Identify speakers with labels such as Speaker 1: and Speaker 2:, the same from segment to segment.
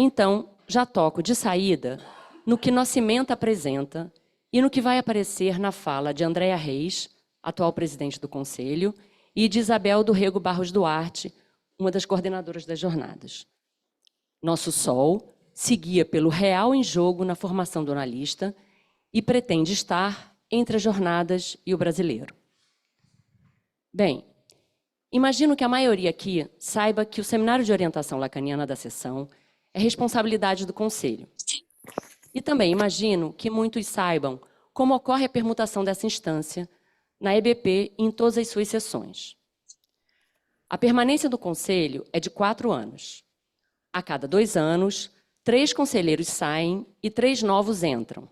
Speaker 1: Então, já toco de saída no que Nascimento apresenta e no que vai aparecer na fala de Andréa Reis, atual presidente do Conselho, e de Isabel do Rego Barros Duarte, uma das coordenadoras das jornadas. Nosso sol se guia pelo real em jogo na formação do analista e pretende estar entre as jornadas e o brasileiro. Bem, imagino que a maioria aqui saiba que o Seminário de Orientação Lacaniana da Seção é responsabilidade do Conselho. E também imagino que muitos saibam como ocorre a permutação dessa instância na EBP em todas as suas sessões. A permanência do Conselho é de 4 anos. A cada 2 anos, 3 conselheiros saem e 3 novos entram.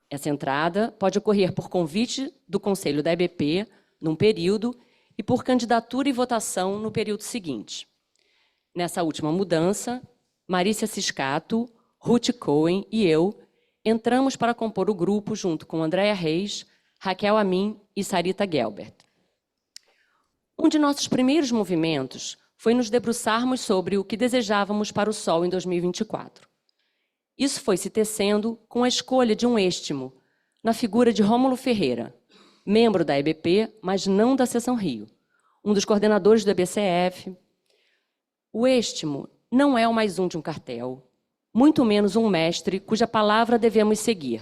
Speaker 1: Essa entrada pode ocorrer por convite do Conselho da EBP, num período, e por candidatura e votação no período seguinte. Nessa última mudança, Marícia Ciscato, Ruth Cohen e eu entramos para compor o grupo junto com Andréa Reis, Raquel Amin e Sarita Gelbert. Um de nossos primeiros movimentos foi nos debruçarmos sobre o que desejávamos para o Sol em 2024. Isso foi se tecendo com a escolha de um êstimo, na figura de Rômulo Ferreira, membro da EBP, mas não da Seção Rio, um dos coordenadores do EBCF. O êstimo não é o mais um de um cartel, muito menos um mestre cuja palavra devemos seguir.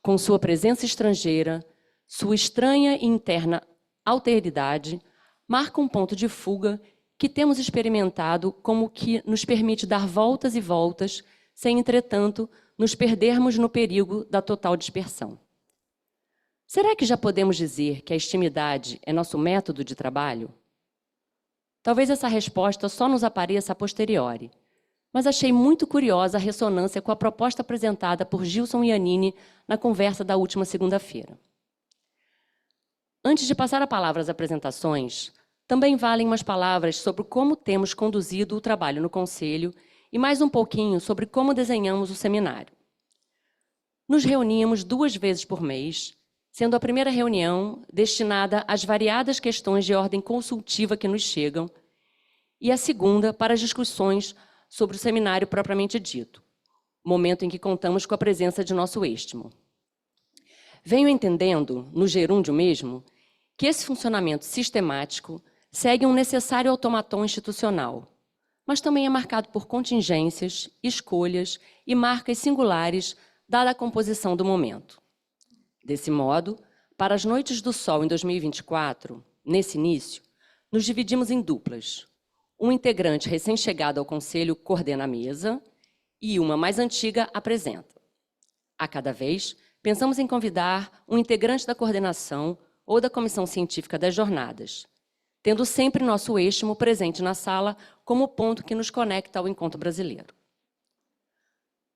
Speaker 1: Com sua presença estrangeira, sua estranha e interna alteridade, marca um ponto de fuga que temos experimentado como que nos permite dar voltas e voltas, sem, entretanto, nos perdermos no perigo da total dispersão. Será que já podemos dizer que a estimidade é nosso método de trabalho? Talvez essa resposta só nos apareça a posteriori, mas achei muito curiosa a ressonância com a proposta apresentada por Gilson Iannini na conversa da última segunda-feira. Antes de passar a palavra às apresentações, também valem umas palavras sobre como temos conduzido o trabalho no Conselho e mais um pouquinho sobre como desenhamos o seminário. Nos reuníamos 2 vezes por mês, sendo a primeira reunião destinada às variadas questões de ordem consultiva que nos chegam, e a segunda para as discussões sobre o seminário propriamente dito, momento em que contamos com a presença de nosso êstimo. Venho entendendo, no gerúndio mesmo, que esse funcionamento sistemático segue um necessário automaton institucional, mas também é marcado por contingências, escolhas e marcas singulares, dada a composição do momento. Desse modo, para as Noites do Sol em 2024, nesse início, nos dividimos em duplas. Um integrante recém-chegado ao Conselho coordena a mesa e uma mais antiga apresenta. A cada vez, pensamos em convidar um integrante da coordenação ou da comissão científica das jornadas, tendo sempre nosso êstimo presente na sala como ponto que nos conecta ao encontro brasileiro.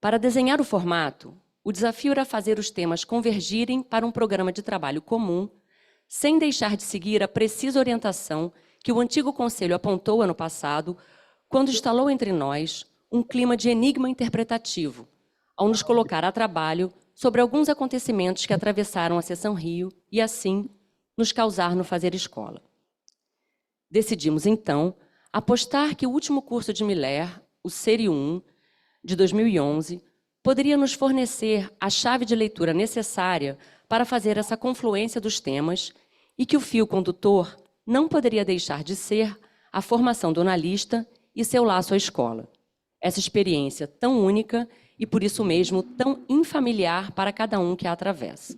Speaker 1: Para desenhar o formato, o desafio era fazer os temas convergirem para um programa de trabalho comum, sem deixar de seguir a precisa orientação que o antigo Conselho apontou ano passado, quando instalou entre nós um clima de enigma interpretativo, ao nos colocar a trabalho sobre alguns acontecimentos que atravessaram a Seção Rio e, assim, nos causar no fazer escola. Decidimos, então, apostar que o último curso de Miller, o Série 1, de 2011, poderia nos fornecer a chave de leitura necessária para fazer essa confluência dos temas e que o fio condutor não poderia deixar de ser a formação do analista e seu laço à escola. Essa experiência tão única e, por isso mesmo, tão infamiliar para cada um que a atravessa.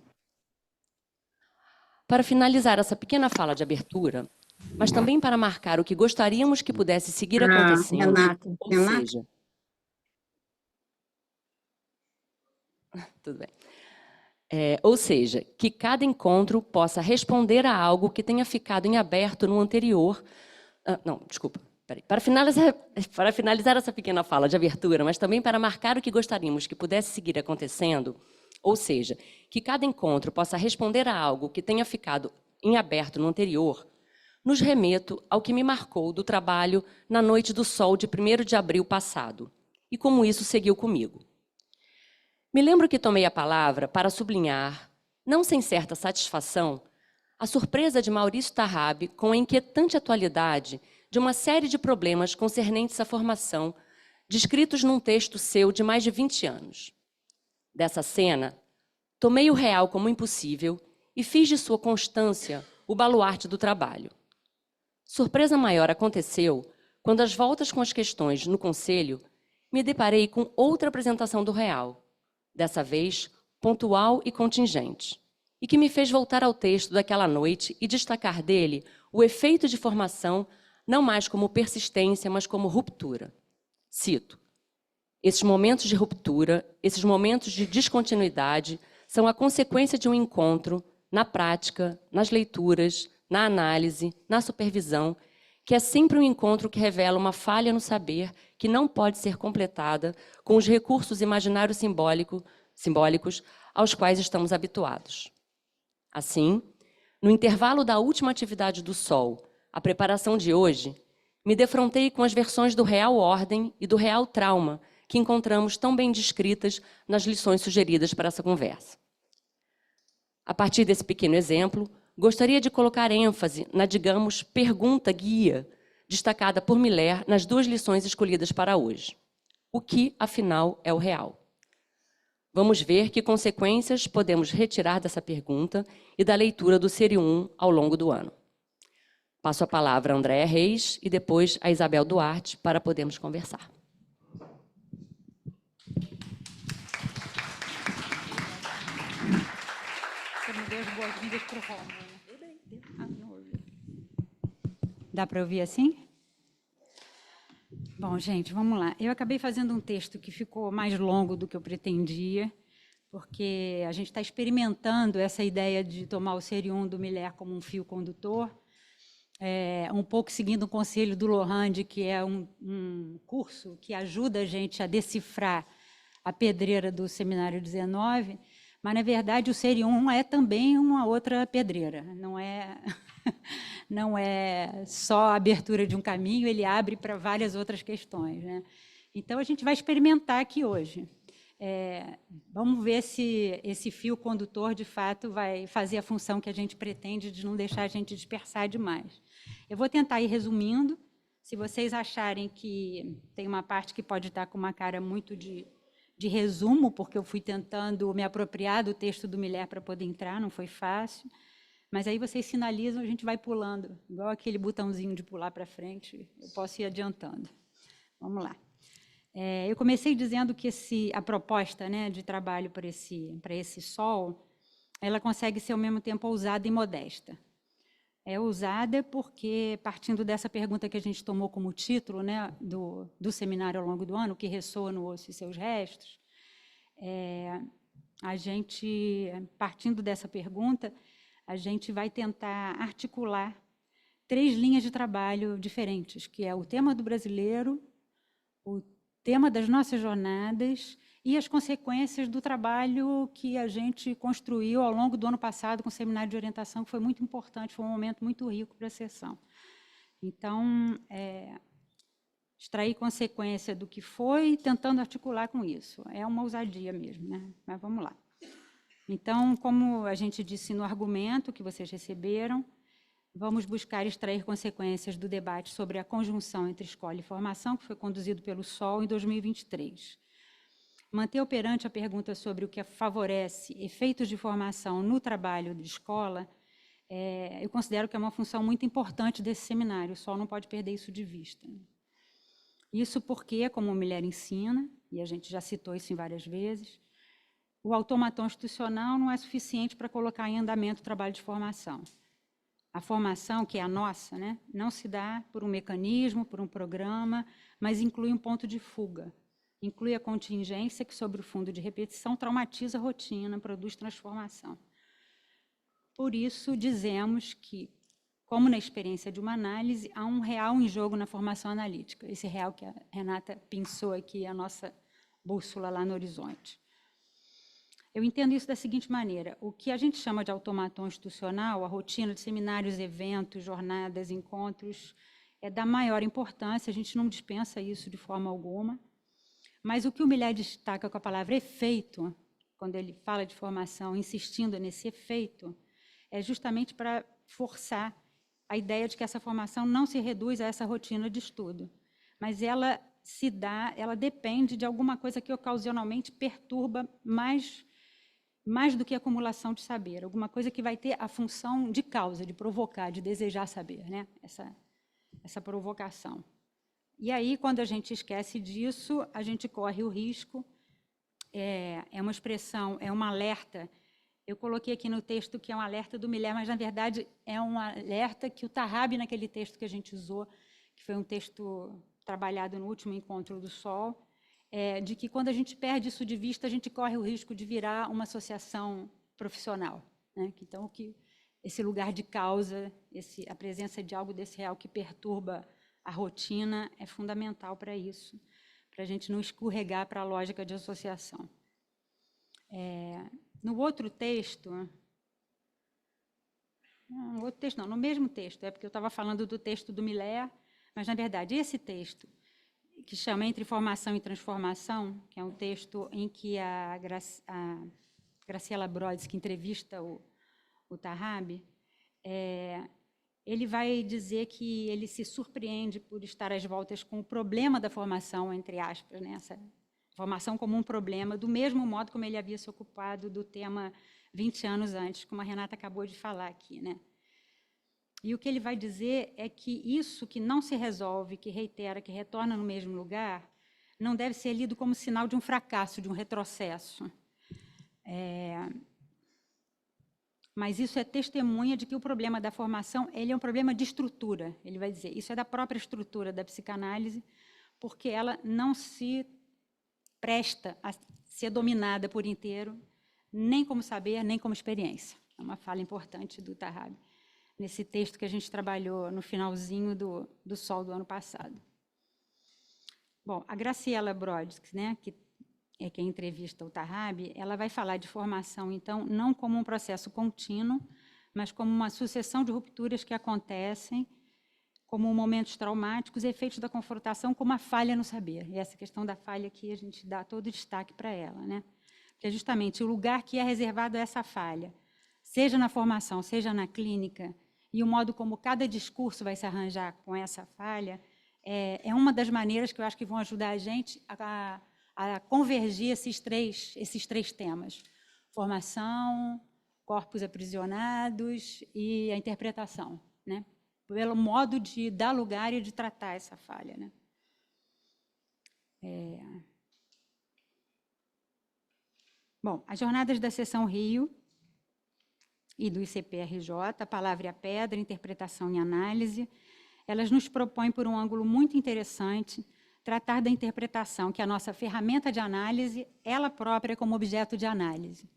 Speaker 1: Para finalizar essa pequena fala de abertura, mas também para marcar o que gostaríamos que pudesse seguir acontecendo, seja... Tudo bem. Ou seja, que cada encontro possa responder a algo que tenha ficado em aberto no anterior... não, desculpa. Peraí. Para finalizar essa pequena fala de abertura, mas também para marcar o que gostaríamos que pudesse seguir acontecendo, ou seja, que cada encontro possa responder a algo que tenha ficado em aberto no anterior, nos remeto ao que me marcou do trabalho na Noite do Sol de 1º de abril passado, e como isso seguiu comigo. Me lembro que tomei a palavra para sublinhar, não sem certa satisfação, a surpresa de Maurício Tarrabi com a inquietante atualidade de uma série de problemas concernentes à formação descritos num texto seu de mais de 20 anos. Dessa cena, tomei o real como impossível e fiz de sua constância o baluarte do trabalho. Surpresa maior aconteceu quando, às voltas com as questões no Conselho, me deparei com outra apresentação do real, dessa vez pontual e contingente, e que me fez voltar ao texto daquela noite e destacar dele o efeito de formação não mais como persistência, mas como ruptura. Cito: esses momentos de ruptura, esses momentos de descontinuidade, são a consequência de um encontro na prática, nas leituras, na análise, na supervisão, que é sempre um encontro que revela uma falha no saber que não pode ser completada com os recursos imaginários simbólicos aos quais estamos habituados. Assim, no intervalo da última atividade do Sol, a preparação de hoje, me defrontei com as versões do real ordem e do real trauma que encontramos tão bem descritas nas lições sugeridas para essa conversa. A partir desse pequeno exemplo, gostaria de colocar ênfase na, digamos, pergunta-guia, destacada por Miller nas 2 lições escolhidas para hoje. O que, afinal, é o real? Vamos ver que consequências podemos retirar dessa pergunta e da leitura do Série 1 ao longo do ano. Passo a palavra a Andréa Reis e depois a Isabel Duarte para podermos conversar.
Speaker 2: Boas-vindas para o Roma. Dá para ouvir assim? Bom, gente, vamos lá. Eu acabei fazendo um texto que ficou mais longo do que eu pretendia, porque a gente está experimentando essa ideia de tomar o Série 1 do Miller como um fio condutor, um pouco seguindo o conselho do Lohande, que é um curso que ajuda a gente a decifrar a pedreira do Seminário 19, mas, na verdade, o Série 1 é também uma outra pedreira, não é só a abertura de um caminho, ele abre para várias outras questões, né? Então, a gente vai experimentar aqui hoje. Vamos ver se esse fio condutor, de fato, vai fazer a função que a gente pretende de não deixar a gente dispersar demais. Eu vou tentar ir resumindo. Se vocês acharem que tem uma parte que pode estar com uma cara muito de resumo, porque eu fui tentando me apropriar do texto do Miller para poder entrar, não foi fácil. Mas aí vocês sinalizam, a gente vai pulando, igual aquele botãozinho de pular para frente, eu posso ir adiantando. Vamos lá. Eu comecei dizendo que a proposta, né, de trabalho para esse Sol, ela consegue ser ao mesmo tempo ousada e modesta. É ousada porque, partindo dessa pergunta que a gente tomou como título, né, do seminário ao longo do ano, o que ressoa no osso e seus restos, a gente, partindo dessa pergunta, a gente vai tentar articular 3 linhas de trabalho diferentes, que é o tema do brasileiro, o tema das nossas jornadas e as consequências do trabalho que a gente construiu ao longo do ano passado com o seminário de orientação, que foi muito importante, foi um momento muito rico para a sessão. Então, extrair consequência do que foi, tentando articular com isso. É uma ousadia mesmo, né? Mas vamos lá. Então, como a gente disse no argumento que vocês receberam, vamos buscar extrair consequências do debate sobre a conjunção entre escola e formação, que foi conduzido pelo SOL em 2023. Manter operante a pergunta sobre o que favorece efeitos de formação no trabalho de escola, eu considero que é uma função muito importante desse seminário, o SOL não pode perder isso de vista. Isso porque, como o Miller ensina, e a gente já citou isso em várias vezes, o automaton institucional não é suficiente para colocar em andamento o trabalho de formação. A formação, que é a nossa, né, não se dá por um mecanismo, por um programa, mas inclui um ponto de fuga. Inclui a contingência que, sobre o fundo de repetição, traumatiza a rotina, produz transformação. Por isso, dizemos que, como na experiência de uma análise, há um real em jogo na formação analítica. Esse real que a Renata pensou aqui, a nossa bússola lá no horizonte. Eu entendo isso da seguinte maneira: o que a gente chama de automaton institucional, a rotina de seminários, eventos, jornadas, encontros, é da maior importância, a gente não dispensa isso de forma alguma, mas o que o Miller destaca com a palavra efeito, quando ele fala de formação, insistindo nesse efeito, é justamente para forçar a ideia de que essa formação não se reduz a essa rotina de estudo, mas ela ela depende de alguma coisa que ocasionalmente perturba mais do que a acumulação de saber, alguma coisa que vai ter a função de causa, de provocar, de desejar saber, né? Essa provocação. E aí, quando a gente esquece disso, a gente corre o risco, é uma expressão, é um alerta. Eu coloquei aqui no texto que é um alerta do Miller, mas, na verdade, é um alerta que o Tarrabi, naquele texto que a gente usou, que foi um texto trabalhado no último encontro do Sol, de que, quando a gente perde isso de vista, a gente corre o risco de virar uma associação profissional, né? Então, esse lugar de causa, a presença de algo desse real que perturba a rotina é fundamental para isso, para a gente não escorregar para a lógica de associação. No outro texto, no mesmo texto, porque eu estava falando do texto do Miller, mas, na verdade, esse texto, que chama Entre Formação e Transformação, que é um texto em que a Graciela Brodsky entrevista o Tarrabi, ele vai dizer que ele se surpreende por estar às voltas com o problema da formação, entre aspas, né? Essa formação como um problema, do mesmo modo como ele havia se ocupado do tema 20 anos antes, como a Renata acabou de falar aqui, né? E o que ele vai dizer é que isso que não se resolve, que reitera, que retorna no mesmo lugar, não deve ser lido como sinal de um fracasso, de um retrocesso. Mas isso é testemunha de que o problema da formação ele é um problema de estrutura. Ele vai dizer, isso é da própria estrutura da psicanálise, porque ela não se presta a ser dominada por inteiro, nem como saber, nem como experiência. É uma fala importante do Tarrabi, nesse texto que a gente trabalhou no finalzinho do Sol do ano passado. Bom, a Graciela Brodsky, né, que é quem entrevista o Tarrabi, ela vai falar de formação, então, não como um processo contínuo, mas como uma sucessão de rupturas que acontecem, como momentos traumáticos, efeitos da confrontação, como a falha no saber. E essa questão da falha aqui, a gente dá todo o destaque para ela, né? Que é justamente o lugar que é reservado a essa falha, seja na formação, seja na clínica, e o modo como cada discurso vai se arranjar com essa falha, é uma das maneiras que eu acho que vão ajudar a gente a convergir esses três temas: formação, corpos aprisionados e a interpretação, né? Pelo modo de dar lugar e de tratar essa falha, né? Bom, as jornadas da Seção Rio e do ICPRJ, a Palavra e a Pedra, Interpretação e Análise, elas nos propõem, por um ângulo muito interessante, tratar da interpretação, que é a nossa ferramenta de análise, ela própria como objeto de análise.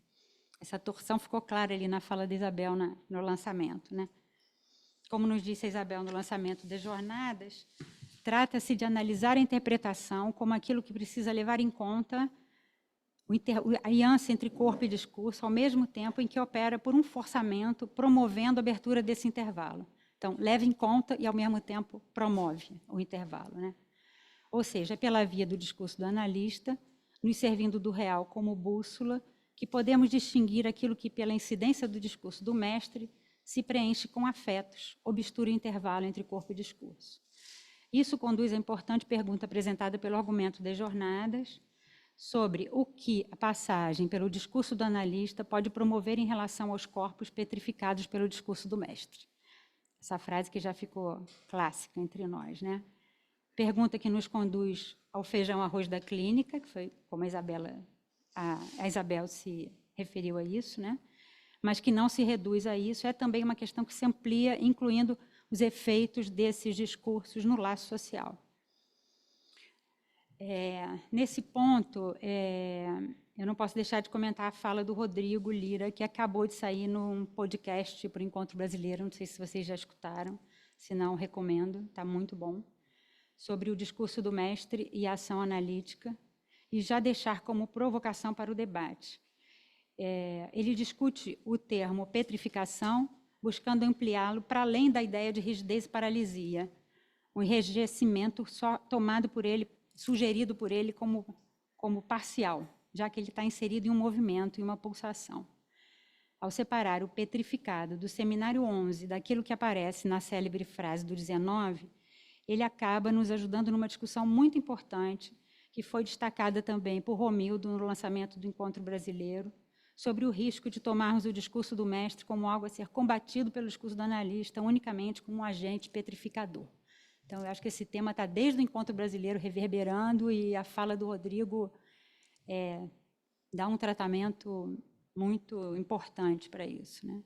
Speaker 2: Essa torção ficou clara ali na fala da Isabel no lançamento, né? Como nos disse a Isabel no lançamento das jornadas, trata-se de analisar a interpretação como aquilo que precisa levar em conta a aliança entre corpo e discurso, ao mesmo tempo em que opera por um forçamento, promovendo a abertura desse intervalo. Então, leva em conta e, ao mesmo tempo, promove o intervalo, né? Ou seja, é pela via do discurso do analista, nos servindo do real como bússola, que podemos distinguir aquilo que, pela incidência do discurso do mestre, se preenche com afetos, obstura o intervalo entre corpo e discurso. Isso conduz à importante pergunta apresentada pelo argumento das jornadas, sobre o que a passagem pelo discurso do analista pode promover em relação aos corpos petrificados pelo discurso do mestre. Essa frase que já ficou clássica entre nós, né? Pergunta que nos conduz ao feijão-arroz da clínica, que foi como a Isabel se referiu a isso, né? Mas que não se reduz a isso, é também uma questão que se amplia, incluindo os efeitos desses discursos no laço social. Nesse ponto, eu não posso deixar de comentar a fala do Rodrigo Lira, que acabou de sair num podcast para o Encontro Brasileiro, não sei se vocês já escutaram, se não, recomendo, está muito bom, sobre o discurso do mestre e a ação analítica, e já deixar como provocação para o debate. Ele discute o termo petrificação, buscando ampliá-lo para além da ideia de rigidez e paralisia, um enrijecimento só tomado por ele, sugerido por ele como parcial, já que ele está inserido em um movimento, em uma pulsação. Ao separar o petrificado do seminário 11 daquilo que aparece na célebre frase do 19, ele acaba nos ajudando numa discussão muito importante, que foi destacada também por Romildo no lançamento do Encontro Brasileiro, sobre o risco de tomarmos o discurso do mestre como algo a ser combatido pelo discurso do analista unicamente como um agente petrificador. Então, eu acho que esse tema está desde o Encontro Brasileiro reverberando, e a fala do Rodrigo dá um tratamento muito importante para isso, né?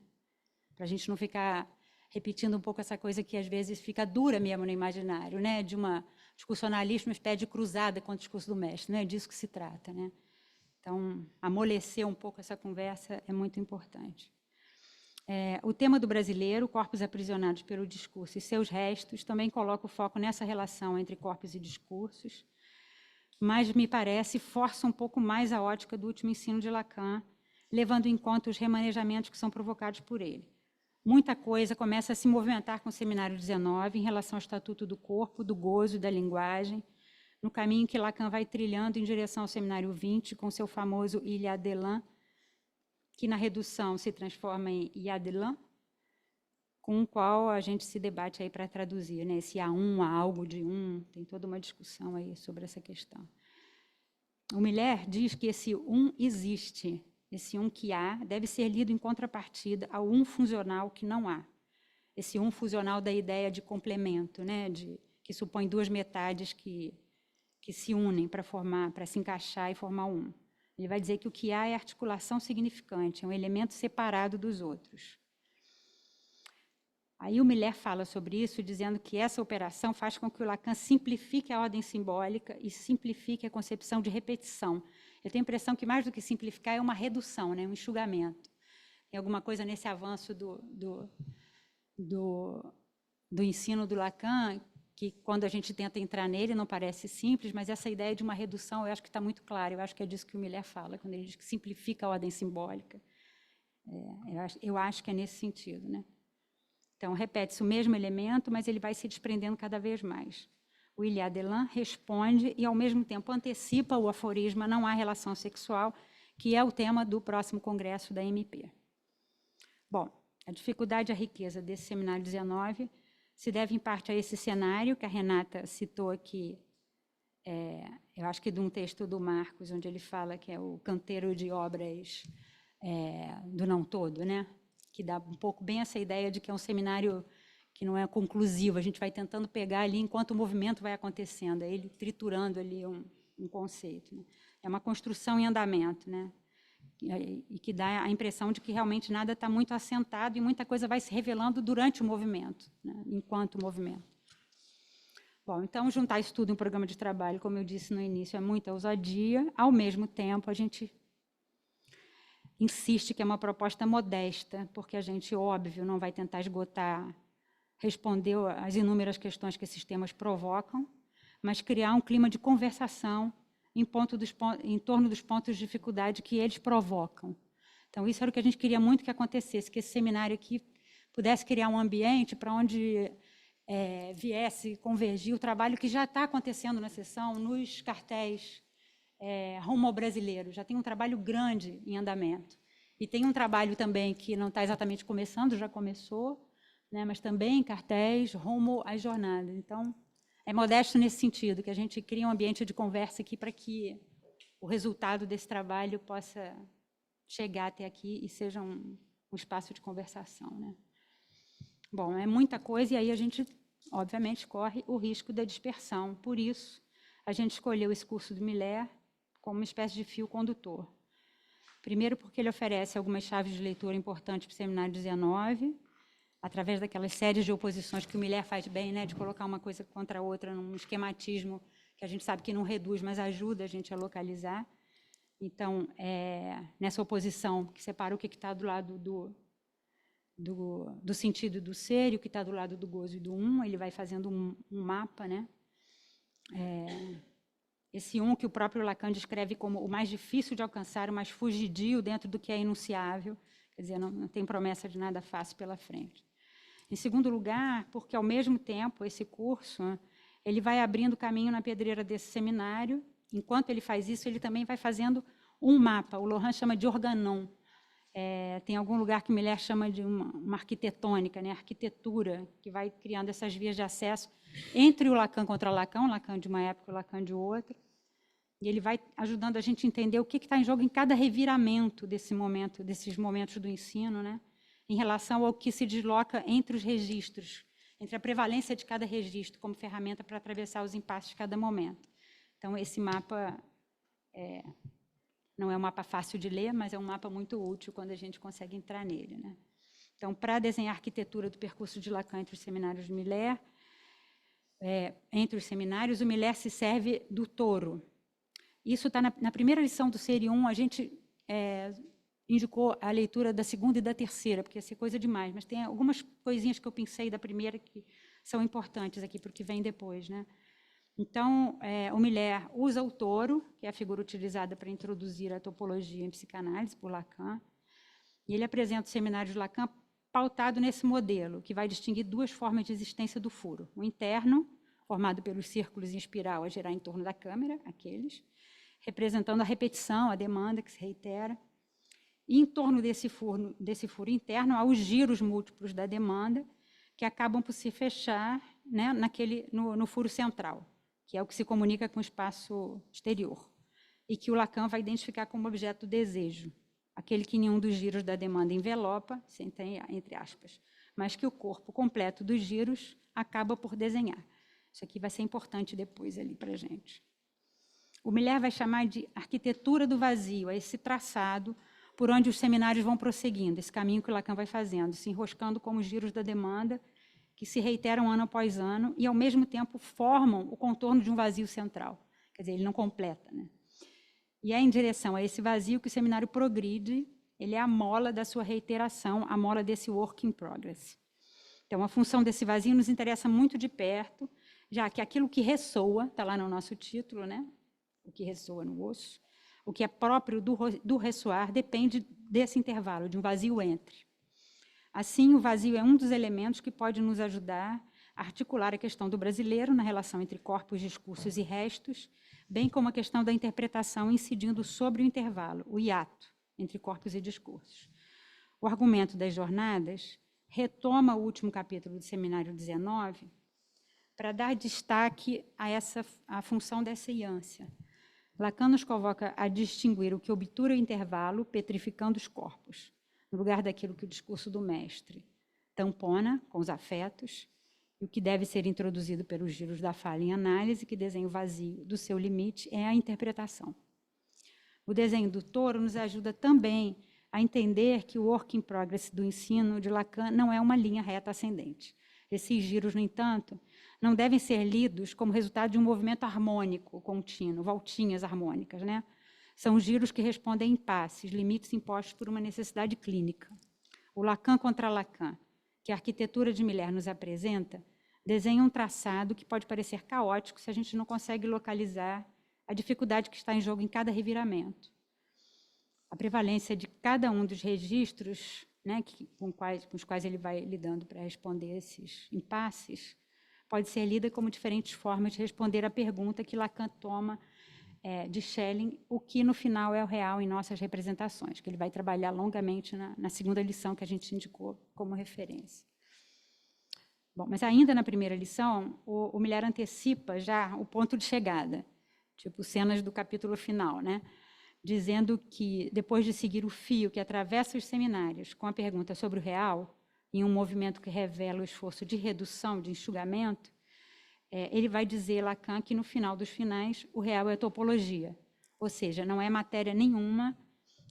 Speaker 2: Para a gente não ficar repetindo um pouco essa coisa que às vezes fica dura mesmo no imaginário, né? De uma discurso analista, uma espécie de cruzada contra o discurso do mestre, não é disso que se trata, né? Então, amolecer um pouco essa conversa é muito importante. O tema do brasileiro, corpos aprisionados pelo discurso e seus restos, também coloca o foco nessa relação entre corpos e discursos, mas, me parece, força um pouco mais a ótica do último ensino de Lacan, levando em conta os remanejamentos que são provocados por ele. Muita coisa começa a se movimentar com o Seminário 19 em relação ao Estatuto do Corpo, do Gozo e da Linguagem, no caminho que Lacan vai trilhando em direção ao Seminário 20, com seu famoso Il y a de l'un, que na redução se transforma em Il y a de l'un, com o qual a gente se debate aí para traduzir, né? Se há um, há algo de um, tem toda uma discussão aí sobre essa questão. O Miller diz que esse um existe, esse um que há deve ser lido em contrapartida ao um funcional que não há. Esse um funcional da ideia de complemento, né? Que supõe duas metades que se unem para se encaixar e formar um. Ele vai dizer que o que há é articulação significante, é um elemento separado dos outros. Aí o Miller fala sobre isso, dizendo que essa operação faz com que o Lacan simplifique a ordem simbólica e simplifique a concepção de repetição. Eu tenho a impressão que, mais do que simplificar, é uma redução, né? Um enxugamento. Tem alguma coisa nesse avanço do ensino do Lacan, que, quando a gente tenta entrar nele, não parece simples, mas essa ideia de uma redução, eu acho que está muito clara. Eu acho que é disso que o Miller fala, quando ele diz que simplifica a ordem simbólica. Eu acho que é nesse sentido, né? Então, repete-se o mesmo elemento, mas ele vai se desprendendo cada vez mais. O Il y a de l'un responde e, ao mesmo tempo, antecipa o aforisma "não há relação sexual", que é o tema do próximo congresso da MP. Bom, a dificuldade e a riqueza desse Seminário 19 se deve, em parte, a esse cenário que a Renata citou aqui, eu acho que de um texto do Marcos, onde ele fala que é o canteiro de obras do não todo, né? Que dá um pouco bem essa ideia de que é um seminário que não é conclusivo, a gente vai tentando pegar ali enquanto o movimento vai acontecendo, ele triturando ali um conceito, né? É uma construção em andamento, né? E que dá a impressão de que realmente nada está muito assentado e muita coisa vai se revelando durante o movimento, né? Enquanto movimento. Bom, então, juntar isso tudo em um programa de trabalho, como eu disse no início, é muita ousadia. Ao mesmo tempo, a gente insiste que é uma proposta modesta, porque a gente, óbvio, não vai tentar esgotar, responder às inúmeras questões que esses temas provocam, mas criar um clima de conversação em torno dos pontos de dificuldade que eles provocam. Então, isso era o que a gente queria muito que acontecesse, que esse seminário aqui pudesse criar um ambiente para onde viesse convergir o trabalho que já está acontecendo na sessão, nos cartéis rumo ao brasileiro. Já tem um trabalho grande em andamento. E tem um trabalho também que não está exatamente começando, já começou, né, mas também em cartéis rumo às jornadas. Então, é modesto nesse sentido, que a gente cria um ambiente de conversa aqui para que o resultado desse trabalho possa chegar até aqui e seja um espaço de conversação, né? Bom, é muita coisa e aí a gente, obviamente, corre o risco da dispersão. Por isso, a gente escolheu esse curso do Miller como uma espécie de fio condutor. Primeiro, porque ele oferece algumas chaves de leitura importantes para o Seminário 19, através daquelas séries de oposições que o Miller faz bem, né, de colocar uma coisa contra a outra num esquematismo que a gente sabe que não reduz, mas ajuda a gente a localizar. Então, nessa oposição que separa o que está do lado do sentido do ser e o que está do lado do gozo e do ele vai fazendo um mapa, né? Esse que o próprio Lacan descreve como o mais difícil de alcançar, o mais fugidio dentro do que é enunciável, quer dizer, não tem promessa de nada fácil pela frente. Em segundo lugar, porque, ao mesmo tempo, esse curso ele vai abrindo caminho na pedreira desse seminário. Enquanto ele faz isso, ele também vai fazendo um mapa. O Laurent chama de organon. Tem algum lugar que Miller chama de uma arquitetônica, né? Arquitetura, que vai criando essas vias de acesso entre o Lacan contra Lacan, o Lacan de uma época e o Lacan de outra. E ele vai ajudando a gente a entender o que está em jogo em cada reviramento desses momentos do ensino, né? Em relação ao que se desloca entre os registros, entre a prevalência de cada registro como ferramenta para atravessar os impasses de cada momento. Então, esse mapa não é um mapa fácil de ler, mas é um mapa muito útil quando a gente consegue entrar nele, né? Então, para desenhar a arquitetura do percurso de Lacan entre os seminários de Miller, o Miller se serve do touro. Isso está na primeira lição do Série 1, a gente indicou a leitura da segunda e da terceira, porque ia ser coisa demais, mas tem algumas coisinhas que eu pensei da primeira que são importantes aqui para o que vem depois, né? Então, o Miller usa o touro, que é a figura utilizada para introduzir a topologia em psicanálise por Lacan, e ele apresenta o seminário de Lacan pautado nesse modelo, que vai distinguir duas formas de existência do furo. O interno, formado pelos círculos em espiral a girar em torno da câmera, aqueles, representando a repetição, a demanda que se reitera. E em torno desse furo interno, há os giros múltiplos da demanda, que acabam por se fechar, né, no furo central, que é o que se comunica com o espaço exterior, e que o Lacan vai identificar como objeto do desejo, aquele que nenhum dos giros da demanda envelopa, entre aspas, mas que o corpo completo dos giros acaba por desenhar. Isso aqui vai ser importante depois ali para a gente. O Miller vai chamar de arquitetura do vazio, esse traçado por onde os seminários vão prosseguindo, esse caminho que o Lacan vai fazendo, se enroscando como os giros da demanda, que se reiteram ano após ano e, ao mesmo tempo, formam o contorno de um vazio central. Quer dizer, ele não completa, né? E é em direção a esse vazio que o seminário progride, ele é a mola da sua reiteração, a mola desse work in progress. Então, a função desse vazio nos interessa muito de perto, já que aquilo que ressoa, está lá no nosso título, né? O que ressoa no osso, o que é próprio do ressoar depende desse intervalo, de um vazio entre. Assim, o vazio é um dos elementos que pode nos ajudar a articular a questão do brasileiro na relação entre corpos, discursos e restos, bem como a questão da interpretação incidindo sobre o intervalo, o hiato, entre corpos e discursos. O argumento das jornadas retoma o último capítulo do Seminário 19 para dar destaque à função dessa iância. Lacan nos convoca a distinguir o que obtura o intervalo, petrificando os corpos, no lugar daquilo que o discurso do mestre tampona com os afetos, e o que deve ser introduzido pelos giros da fala em análise, que desenha o vazio do seu limite, é a interpretação. O desenho do touro nos ajuda também a entender que o work in progress do ensino de Lacan não é uma linha reta ascendente. Esses giros, no entanto, não devem ser lidos como resultado de um movimento harmônico, contínuo, voltinhas harmônicas, né? São giros que respondem a impasses, limites impostos por uma necessidade clínica. O Lacan contra Lacan, que a arquitetura de Miller nos apresenta, desenha um traçado que pode parecer caótico se a gente não consegue localizar a dificuldade que está em jogo em cada reviramento. A prevalência de cada um dos registros, né, com os quais ele vai lidando para responder esses impasses, pode ser lida como diferentes formas de responder à pergunta que Lacan toma de Schelling, o que no final é o real em nossas representações, que ele vai trabalhar longamente na segunda lição que a gente indicou como referência. Bom, mas ainda na primeira lição, o Miller antecipa já o ponto de chegada, tipo cenas do capítulo final, né? Dizendo que, depois de seguir o fio que atravessa os seminários com a pergunta sobre o real, em um movimento que revela o esforço de redução, de enxugamento, ele vai dizer, Lacan, que no final dos finais, o real é topologia, ou seja, não é matéria nenhuma,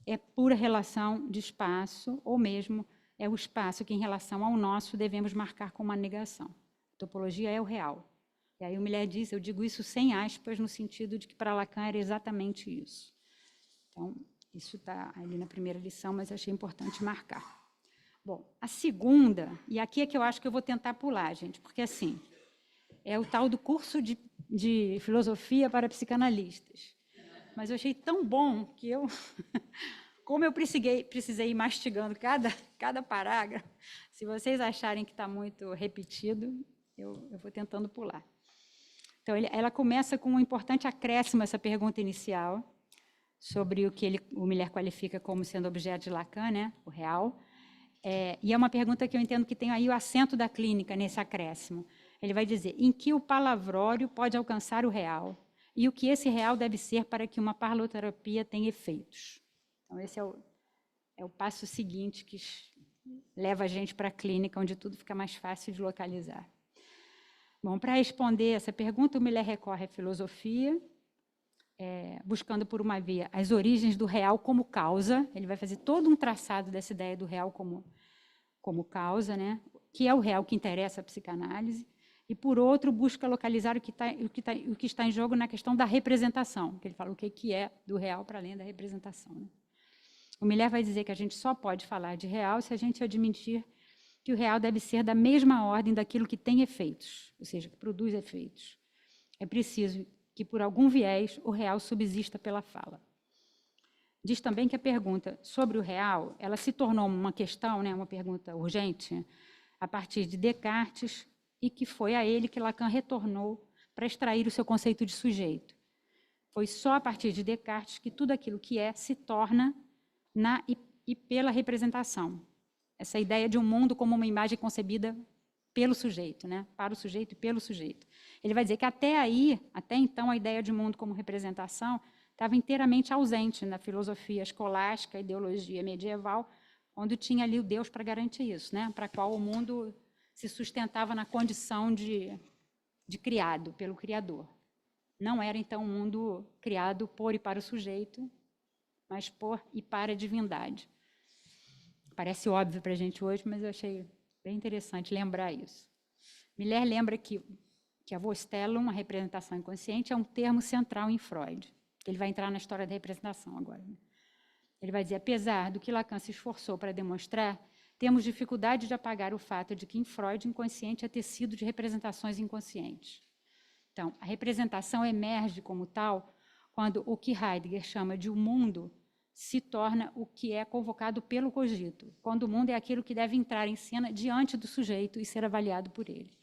Speaker 2: é pura relação de espaço, ou mesmo é o espaço que, em relação ao nosso, devemos marcar como uma negação. A topologia é o real. E aí o Miller diz, eu digo isso sem aspas, no sentido de que para Lacan era exatamente isso. Então, isso está ali na primeira lição, mas achei importante marcar. Bom, a segunda, e aqui é que eu acho que eu vou tentar pular, gente, porque assim, é o tal do curso de filosofia para psicanalistas. Mas eu achei tão bom que eu, como eu precisei ir mastigando cada parágrafo, se vocês acharem que está muito repetido, eu vou tentando pular. Então, ela começa com um importante acréscimo a essa pergunta inicial, sobre o que o Miller qualifica como sendo objeto de Lacan, né, o real. E é uma pergunta que eu entendo que tem aí o acento da clínica nesse acréscimo. Ele vai dizer, em que o palavrório pode alcançar o real e o que esse real deve ser para que uma parloterapia tenha efeitos. Então, esse é o passo seguinte que leva a gente para a clínica, onde tudo fica mais fácil de localizar. Bom, para responder essa pergunta, o Miller recorre à filosofia, buscando por uma via as origens do real como causa. Ele vai fazer todo um traçado dessa ideia do real como causa, né? Que é o real que interessa a psicanálise. E, por outro, busca localizar o que está em jogo na questão da representação, que ele fala o que é do real para além da representação, né? O Miller vai dizer que a gente só pode falar de real se a gente admitir que o real deve ser da mesma ordem daquilo que tem efeitos, ou seja, que produz efeitos. É preciso que, por algum viés, o real subsista pela fala. Diz também que a pergunta sobre o real, ela se tornou uma questão, né, uma pergunta urgente, a partir de Descartes, e que foi a ele que Lacan retornou para extrair o seu conceito de sujeito. Foi só a partir de Descartes que tudo aquilo que é se torna na e pela representação. Essa ideia de um mundo como uma imagem concebida pelo sujeito, né? Para o sujeito e pelo sujeito. Ele vai dizer que até então, a ideia de mundo como representação estava inteiramente ausente na filosofia escolástica, ideologia medieval, onde tinha ali o Deus para garantir isso, né? Para qual o mundo se sustentava na condição de criado pelo Criador. Não era, então, um mundo criado por e para o sujeito, mas por e para a divindade. Parece óbvio para a gente hoje, mas eu achei bem interessante lembrar isso. Miller lembra que a Vorstellung, a representação inconsciente, é um termo central em Freud. Ele vai entrar na história da representação agora, né? Ele vai dizer, apesar do que Lacan se esforçou para demonstrar, temos dificuldade de apagar o fato de que em Freud inconsciente é tecido de representações inconscientes. Então, a representação emerge como tal quando o que Heidegger chama de o mundo se torna o que é convocado pelo cogito, quando o mundo é aquilo que deve entrar em cena diante do sujeito e ser avaliado por ele.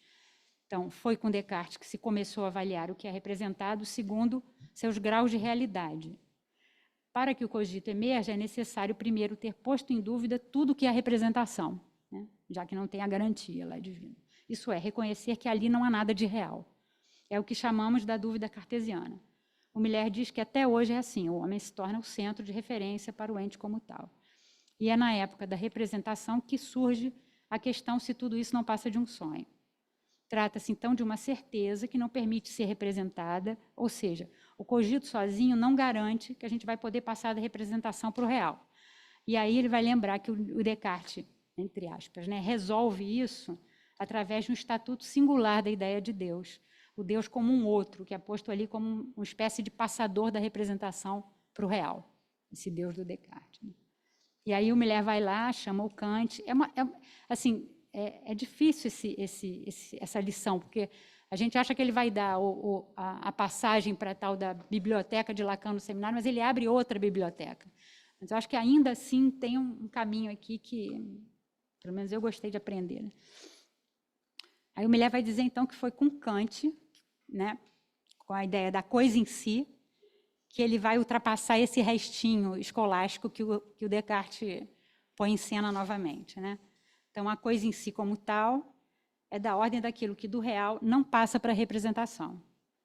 Speaker 2: Então, foi com Descartes que se começou a avaliar o que é representado segundo seus graus de realidade. Para que o cogito emerja, é necessário primeiro ter posto em dúvida tudo o que é representação, né? Já que não tem a garantia lá divina. Isso é, reconhecer que ali não há nada de real. É o que chamamos da dúvida cartesiana. O Miller diz que até hoje é assim, o homem se torna o centro de referência para o ente como tal. E é na época da representação que surge a questão se tudo isso não passa de um sonho. Trata-se, então, de uma certeza que não permite ser representada, ou seja, o cogito sozinho não garante que a gente vai poder passar da representação para o real. E aí ele vai lembrar que o Descartes, entre aspas, né, resolve isso através de um estatuto singular da ideia de Deus, o Deus como um outro, que é posto ali como uma espécie de passador da representação para o real, esse Deus do Descartes, né? E aí o Miller vai lá, chama o Kant. É difícil essa lição, porque a gente acha que ele vai dar a passagem para a tal da biblioteca de Lacan no seminário, mas ele abre outra biblioteca. Mas eu acho que ainda assim tem um caminho aqui que, pelo menos eu gostei de aprender, né? Aí o Miller vai dizer, então, que foi com Kant, né, com a ideia da coisa em si, que ele vai ultrapassar esse restinho escolástico que o Descartes põe em cena novamente, né? Então, a coisa em si como tal é da ordem daquilo que do real não passa para a representação.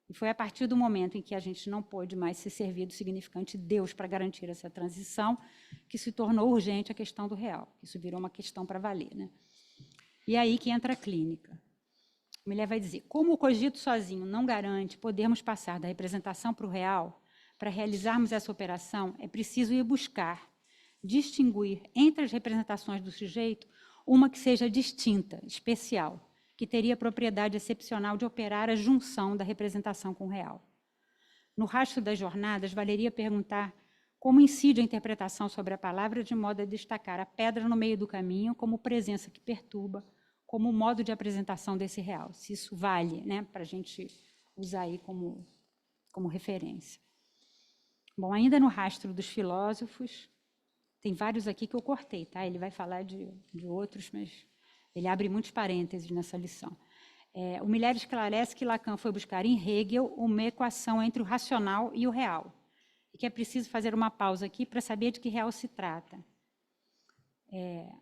Speaker 2: E foi a partir do momento em que a gente não pôde mais se servir do significante Deus para garantir essa transição que se tornou urgente a questão do real. Isso virou uma questão para valer, né? E aí que entra a clínica. O Miller vai dizer, como o cogito sozinho não garante podermos passar da representação para o real, para realizarmos essa operação, é preciso ir buscar, distinguir entre as representações do sujeito uma que seja distinta, especial, que teria propriedade excepcional de operar a junção da representação com o real. No rastro das jornadas, valeria perguntar como incide a interpretação sobre a palavra de modo a destacar a pedra no meio do caminho como presença que perturba, como modo de apresentação desse real, se isso vale, né, para a gente usar aí como referência. Bom, ainda no rastro dos filósofos, tem vários aqui que eu cortei, tá? Ele vai falar de outros, mas ele abre muitos parênteses nessa lição. O Miller esclarece que Lacan foi buscar em Hegel uma equação entre o racional e o real, e que é preciso fazer uma pausa aqui para saber de que real se trata.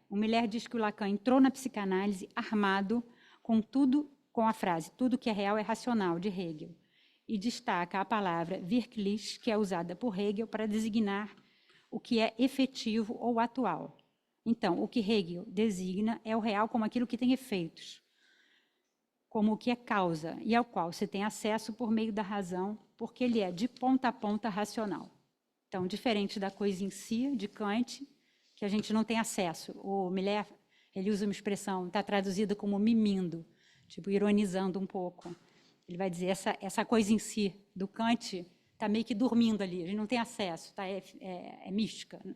Speaker 2: O Miller diz que o Lacan entrou na psicanálise armado com a frase tudo que é real é racional, de Hegel, e destaca a palavra wirklich, que é usada por Hegel para designar o que é efetivo ou atual. Então, o que Hegel designa é o real como aquilo que tem efeitos, como o que é causa e ao qual se tem acesso por meio da razão, porque ele é de ponta a ponta racional. Então, diferente da coisa em si, de Kant, que a gente não tem acesso. O Miller, ele usa uma expressão, está traduzida como mimindo, tipo, ironizando um pouco. Ele vai dizer, essa coisa em si, do Kant, está meio que dormindo ali, a gente não tem acesso, tá? É mística. Né?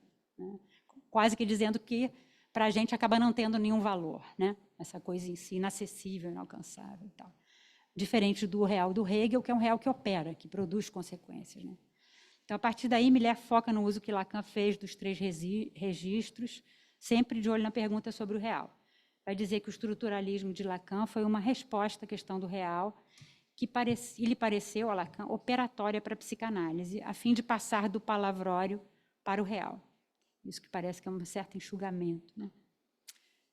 Speaker 2: Quase que dizendo que, para a gente, acaba não tendo nenhum valor, né? Essa coisa em si, inacessível, inalcançável e tal. Diferente do real do Hegel, que é um real que opera, que produz consequências, né? Então, a partir daí, Miller foca no uso que Lacan fez dos 3 registros, sempre de olho na pergunta sobre o real. Vai dizer que o estruturalismo de Lacan foi uma resposta à questão do real, que lhe pareceu, a Lacan, operatória para a psicanálise, a fim de passar do palavrório para o real. Isso que parece que é um certo enxugamento, né?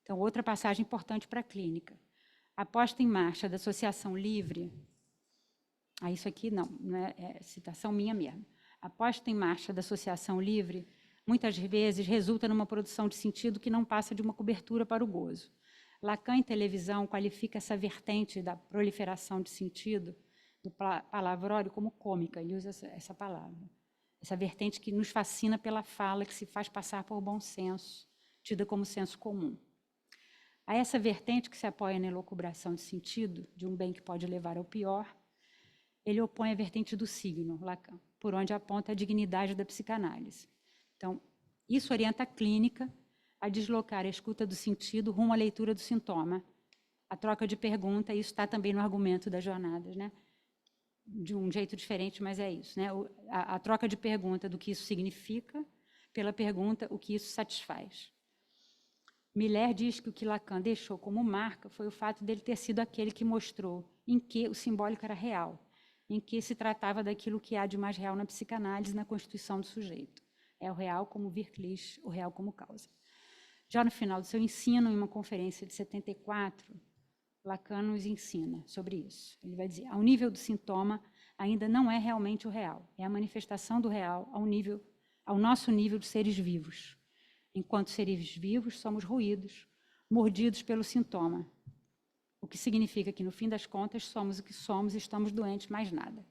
Speaker 2: Então, outra passagem importante para a clínica. A posta em marcha da associação livre, isso aqui não é citação minha mesmo. A posta em marcha da associação livre, muitas vezes, resulta numa produção de sentido que não passa de uma cobertura para o gozo. Lacan, em televisão, qualifica essa vertente da proliferação de sentido, do palavrório, como cômica, ele usa essa palavra. Essa vertente que nos fascina pela fala, que se faz passar por bom senso, tida como senso comum. A essa vertente que se apoia na elucubração de sentido, de um bem que pode levar ao pior, ele opõe a vertente do signo, Lacan, por onde aponta a dignidade da psicanálise. Então, isso orienta a clínica a deslocar a escuta do sentido rumo à leitura do sintoma, a troca de pergunta, e isso está também no argumento das jornadas, né? De um jeito diferente, mas é isso, né? A troca de pergunta do que isso significa pela pergunta o que isso satisfaz. Miller diz que o que Lacan deixou como marca foi o fato dele ter sido aquele que mostrou em que o simbólico era real, em que se tratava daquilo que há de mais real na psicanálise, na constituição do sujeito. É o real como wirklich, o real como causa. Já no final do seu ensino, em uma conferência de 74, Lacan nos ensina sobre isso. Ele vai dizer, ao nível do sintoma, ainda não é realmente o real, é a manifestação do real ao nosso nível de seres vivos. Enquanto seres vivos, somos roídos, mordidos pelo sintoma, o que significa que, no fim das contas, somos o que somos e estamos doentes, mais nada.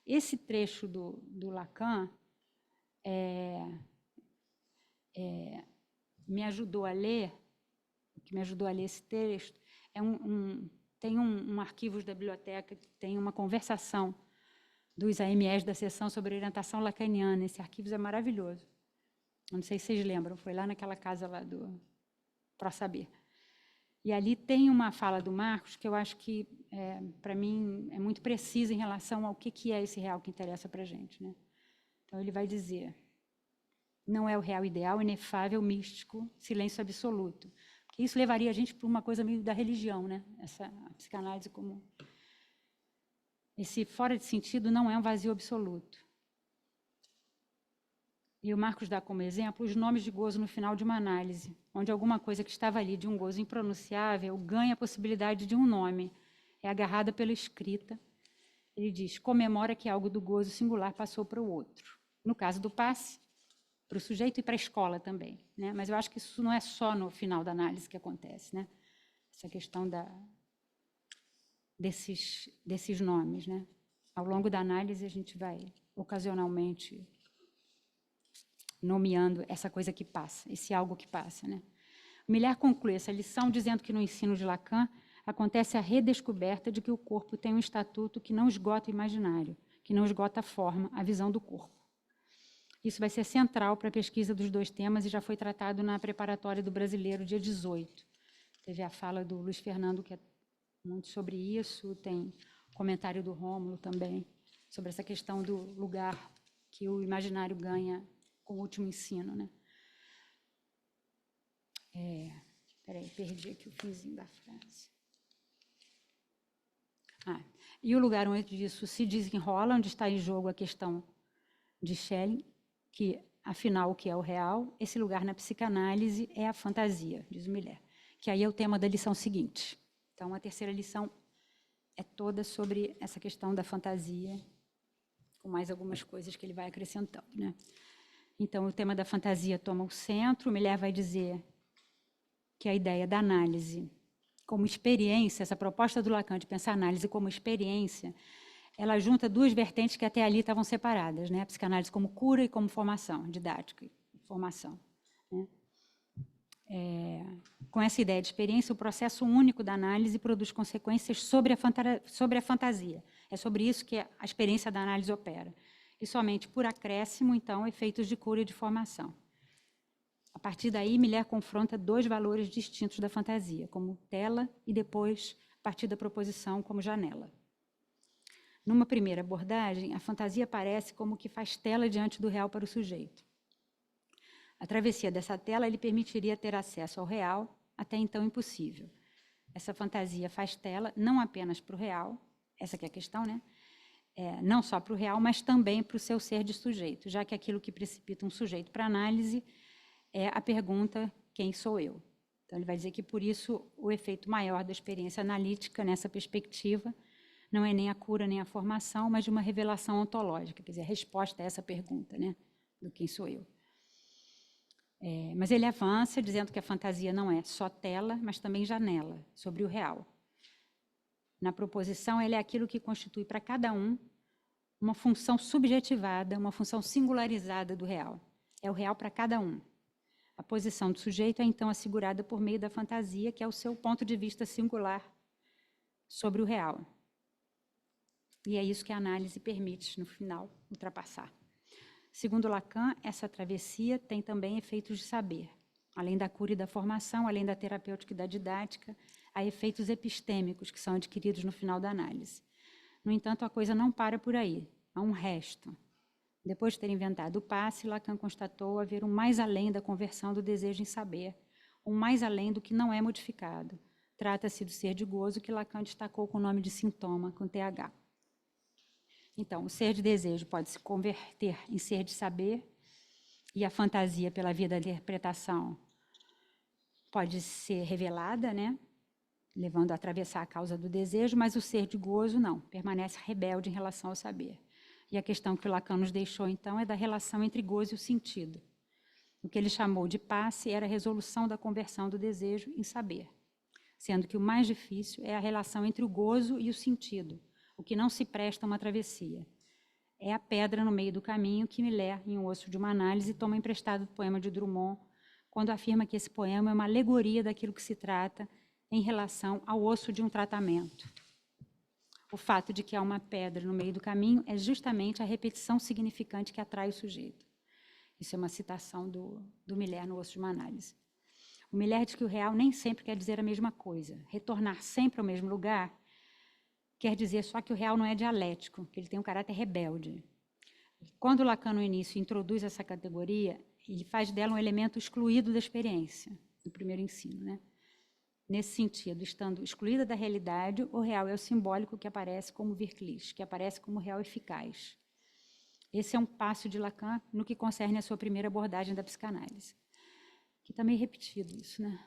Speaker 2: Esse trecho do Lacan me ajudou a ler, o que me ajudou a ler esse texto, tem um arquivo da biblioteca que tem uma conversação dos AMS da sessão sobre orientação lacaniana. Esse arquivo é maravilhoso. Não sei se vocês lembram, foi lá naquela casa lá do Pro Saber. E ali tem uma fala do Marcos que eu acho que, para mim, é muito precisa em relação ao que é esse real que interessa para a gente, né? Então, ele vai dizer, não é o real ideal, inefável, místico, silêncio absoluto. Porque isso levaria a gente para uma coisa meio da religião, né? A psicanálise como... Esse fora de sentido não é um vazio absoluto. E o Marcos dá como exemplo os nomes de gozo no final de uma análise, onde alguma coisa que estava ali de um gozo impronunciável ganha a possibilidade de um nome, é agarrada pela escrita. Ele diz, comemora que algo do gozo singular passou para o outro. No caso do passe, para o sujeito e para a escola também, né? Mas eu acho que isso não é só no final da análise que acontece, né? Essa questão desses nomes, né? Ao longo da análise, a gente vai ocasionalmente nomeando essa coisa que passa, esse algo que passa, né? Miller conclui essa lição dizendo que no ensino de Lacan acontece a redescoberta de que o corpo tem um estatuto que não esgota o imaginário, que não esgota a forma, a visão do corpo. Isso vai ser central para a pesquisa dos 2 temas e já foi tratado na preparatória do Brasileiro, dia 18. Teve a fala do Luiz Fernando, que é muito sobre isso, tem comentário do Rômulo também, sobre essa questão do lugar que o imaginário ganha com o último ensino, né? Peraí, perdi aqui o finzinho da frase. E o lugar onde isso se desenrola, onde está em jogo a questão de Schelling, que, afinal, o que é o real? Esse lugar na psicanálise é a fantasia, diz o Miller, que aí é o tema da lição seguinte. Então, a terceira lição é toda sobre essa questão da fantasia, com mais algumas coisas que ele vai acrescentando, né? Então, o tema da fantasia toma o centro. O Miller vai dizer que a ideia da análise como experiência, essa proposta do Lacan de pensar a análise como experiência, ela junta duas vertentes que até ali estavam separadas, né? A psicanálise como cura e como formação, didática e formação, né? Com essa ideia de experiência, o processo único da análise produz consequências sobre a fantasia. É sobre isso que a experiência da análise opera. E somente por acréscimo, então, efeitos de cura e de formação. A partir daí, Miller confronta dois valores distintos da fantasia, como tela e depois, a partir da proposição, como janela. Numa primeira abordagem, a fantasia aparece como que faz tela diante do real para o sujeito. A travessia dessa tela lhe permitiria ter acesso ao real, até então impossível. Essa fantasia faz tela não apenas para o real, essa que é a questão, né? Não só para o real, mas também para o seu ser de sujeito, já que aquilo que precipita um sujeito para análise é a pergunta, quem sou eu? Então, ele vai dizer que, por isso, o efeito maior da experiência analítica, nessa perspectiva, não é nem a cura, nem a formação, mas de uma revelação ontológica, quer dizer, a resposta a essa pergunta, né, do quem sou eu. Mas ele avança dizendo que a fantasia não é só tela, mas também janela sobre o real. Na proposição, ele é aquilo que constitui para cada um uma função subjetivada, uma função singularizada do real. É o real para cada um. A posição do sujeito é, então, assegurada por meio da fantasia, que é o seu ponto de vista singular sobre o real. E é isso que a análise permite, no final, ultrapassar. Segundo Lacan, essa travessia tem também efeitos de saber. Além da cura e da formação, além da terapêutica e da didática, há efeitos epistêmicos que são adquiridos no final da análise. No entanto, a coisa não para por aí. Há um resto. Depois de ter inventado o passe, Lacan constatou haver um mais além da conversão do desejo em saber, um mais além do que não é modificado. Trata-se do ser de gozo que Lacan destacou com o nome de sintoma, com TH. Então, o ser de desejo pode se converter em ser de saber, e a fantasia, pela via da interpretação, pode ser revelada, né? Levando a atravessar a causa do desejo, mas o ser de gozo não, permanece rebelde em relação ao saber. E a questão que o Lacan nos deixou, então, é da relação entre gozo e o sentido. O que ele chamou de passe era a resolução da conversão do desejo em saber, sendo que o mais difícil é a relação entre o gozo e o sentido, o que não se presta a uma travessia. É a pedra no meio do caminho que Miller, em O Osso de uma Análise, toma emprestado do poema de Drummond, quando afirma que esse poema é uma alegoria daquilo que se trata em relação ao osso de um tratamento. O fato de que há uma pedra no meio do caminho é justamente a repetição significante que atrai o sujeito. Isso é uma citação do Miller no Osso de uma Análise. O Miller diz que o real nem sempre quer dizer a mesma coisa. Retornar sempre ao mesmo lugar quer dizer só que o real não é dialético, que ele tem um caráter rebelde. Quando Lacan, no início, introduz essa categoria, ele faz dela um elemento excluído da experiência, do primeiro ensino, né? Nesse sentido, estando excluída da realidade, o real é o simbólico que aparece como virklich, que aparece como real eficaz. Esse é um passo de Lacan no que concerne a sua primeira abordagem da psicanálise. Que está meio repetido isso, né?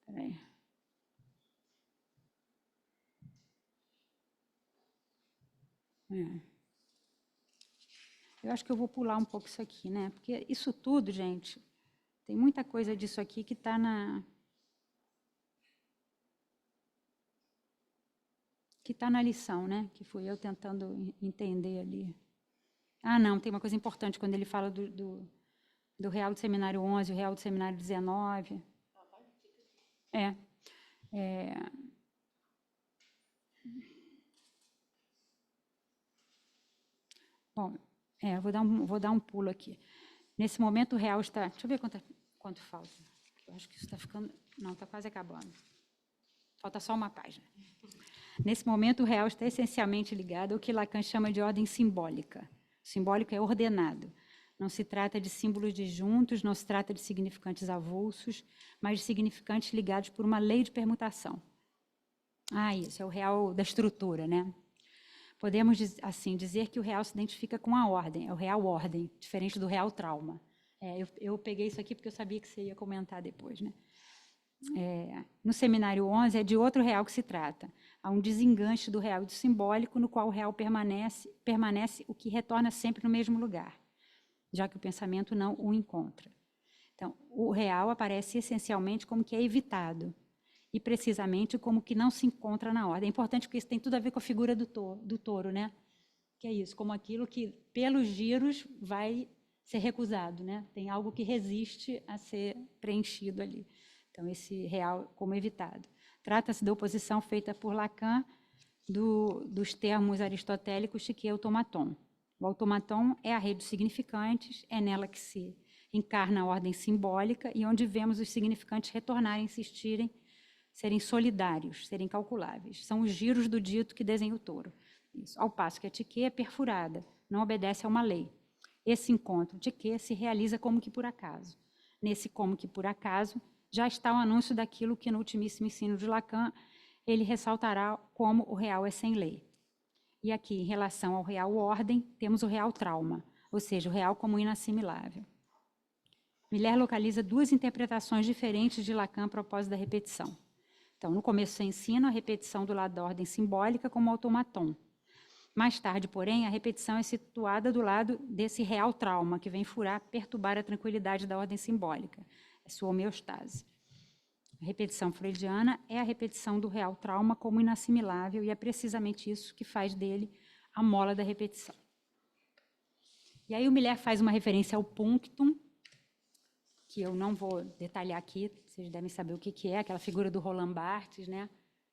Speaker 2: Peraí. Eu acho que eu vou pular um pouco isso aqui, né? Porque isso tudo, gente, tem muita coisa disso aqui que está na lição, né? Que fui eu tentando entender ali. Ah, não, tem uma coisa importante quando ele fala do real do seminário 11, o real do seminário 19. Bom, vou dar um pulo aqui. Nesse momento, o real está... Deixa eu ver quanto falta. Eu acho que isso está ficando... Não, está quase acabando. Falta só uma página. Nesse momento, o real está essencialmente ligado ao que Lacan chama de ordem simbólica. O simbólico é ordenado. Não se trata de símbolos disjuntos, não se trata de significantes avulsos, mas de significantes ligados por uma lei de permutação. Ah, isso, é o real da estrutura, né? Podemos, assim, dizer que o real se identifica com a ordem, é o real ordem, diferente do real trauma. Eu peguei isso aqui porque eu sabia que você ia comentar depois, né? No seminário 11, é de outro real que se trata. Há um desenganche do real e do simbólico, no qual o real permanece o que retorna sempre no mesmo lugar, já que o pensamento não o encontra. Então, o real aparece essencialmente como que é evitado, e precisamente como que não se encontra na ordem. É importante porque isso tem tudo a ver com a figura do touro, né? Que é isso, como aquilo que, pelos giros, vai ser recusado, né? Tem algo que resiste a ser preenchido ali. Então, esse real como evitado. Trata-se da oposição feita por Lacan dos termos aristotélicos chique e automaton. O automaton é a rede dos significantes, é nela que se encarna a ordem simbólica e onde vemos os significantes retornarem, insistirem, serem solidários, serem calculáveis. São os giros do dito que desenha o touro. Isso. Ao passo que a tique é perfurada, não obedece a uma lei. Esse encontro tique se realiza como que por acaso. Nesse como que por acaso, já está o anúncio daquilo que no ultimíssimo ensino de Lacan ele ressaltará como o real é sem lei. E aqui, em relação ao real ordem, temos o real trauma, ou seja, o real como inassimilável. Miller localiza duas interpretações diferentes de Lacan a propósito da repetição. Então, no começo você ensina a repetição do lado da ordem simbólica como automaton. Mais tarde, porém, a repetição é situada do lado desse real trauma, que vem furar, perturbar a tranquilidade da ordem simbólica, a sua homeostase. A repetição freudiana é a repetição do real trauma como inassimilável, e é precisamente isso que faz dele a mola da repetição. E aí o Miller faz uma referência ao punctum, que eu não vou detalhar aqui, vocês devem saber o que é, aquela figura do Roland Barthes, né?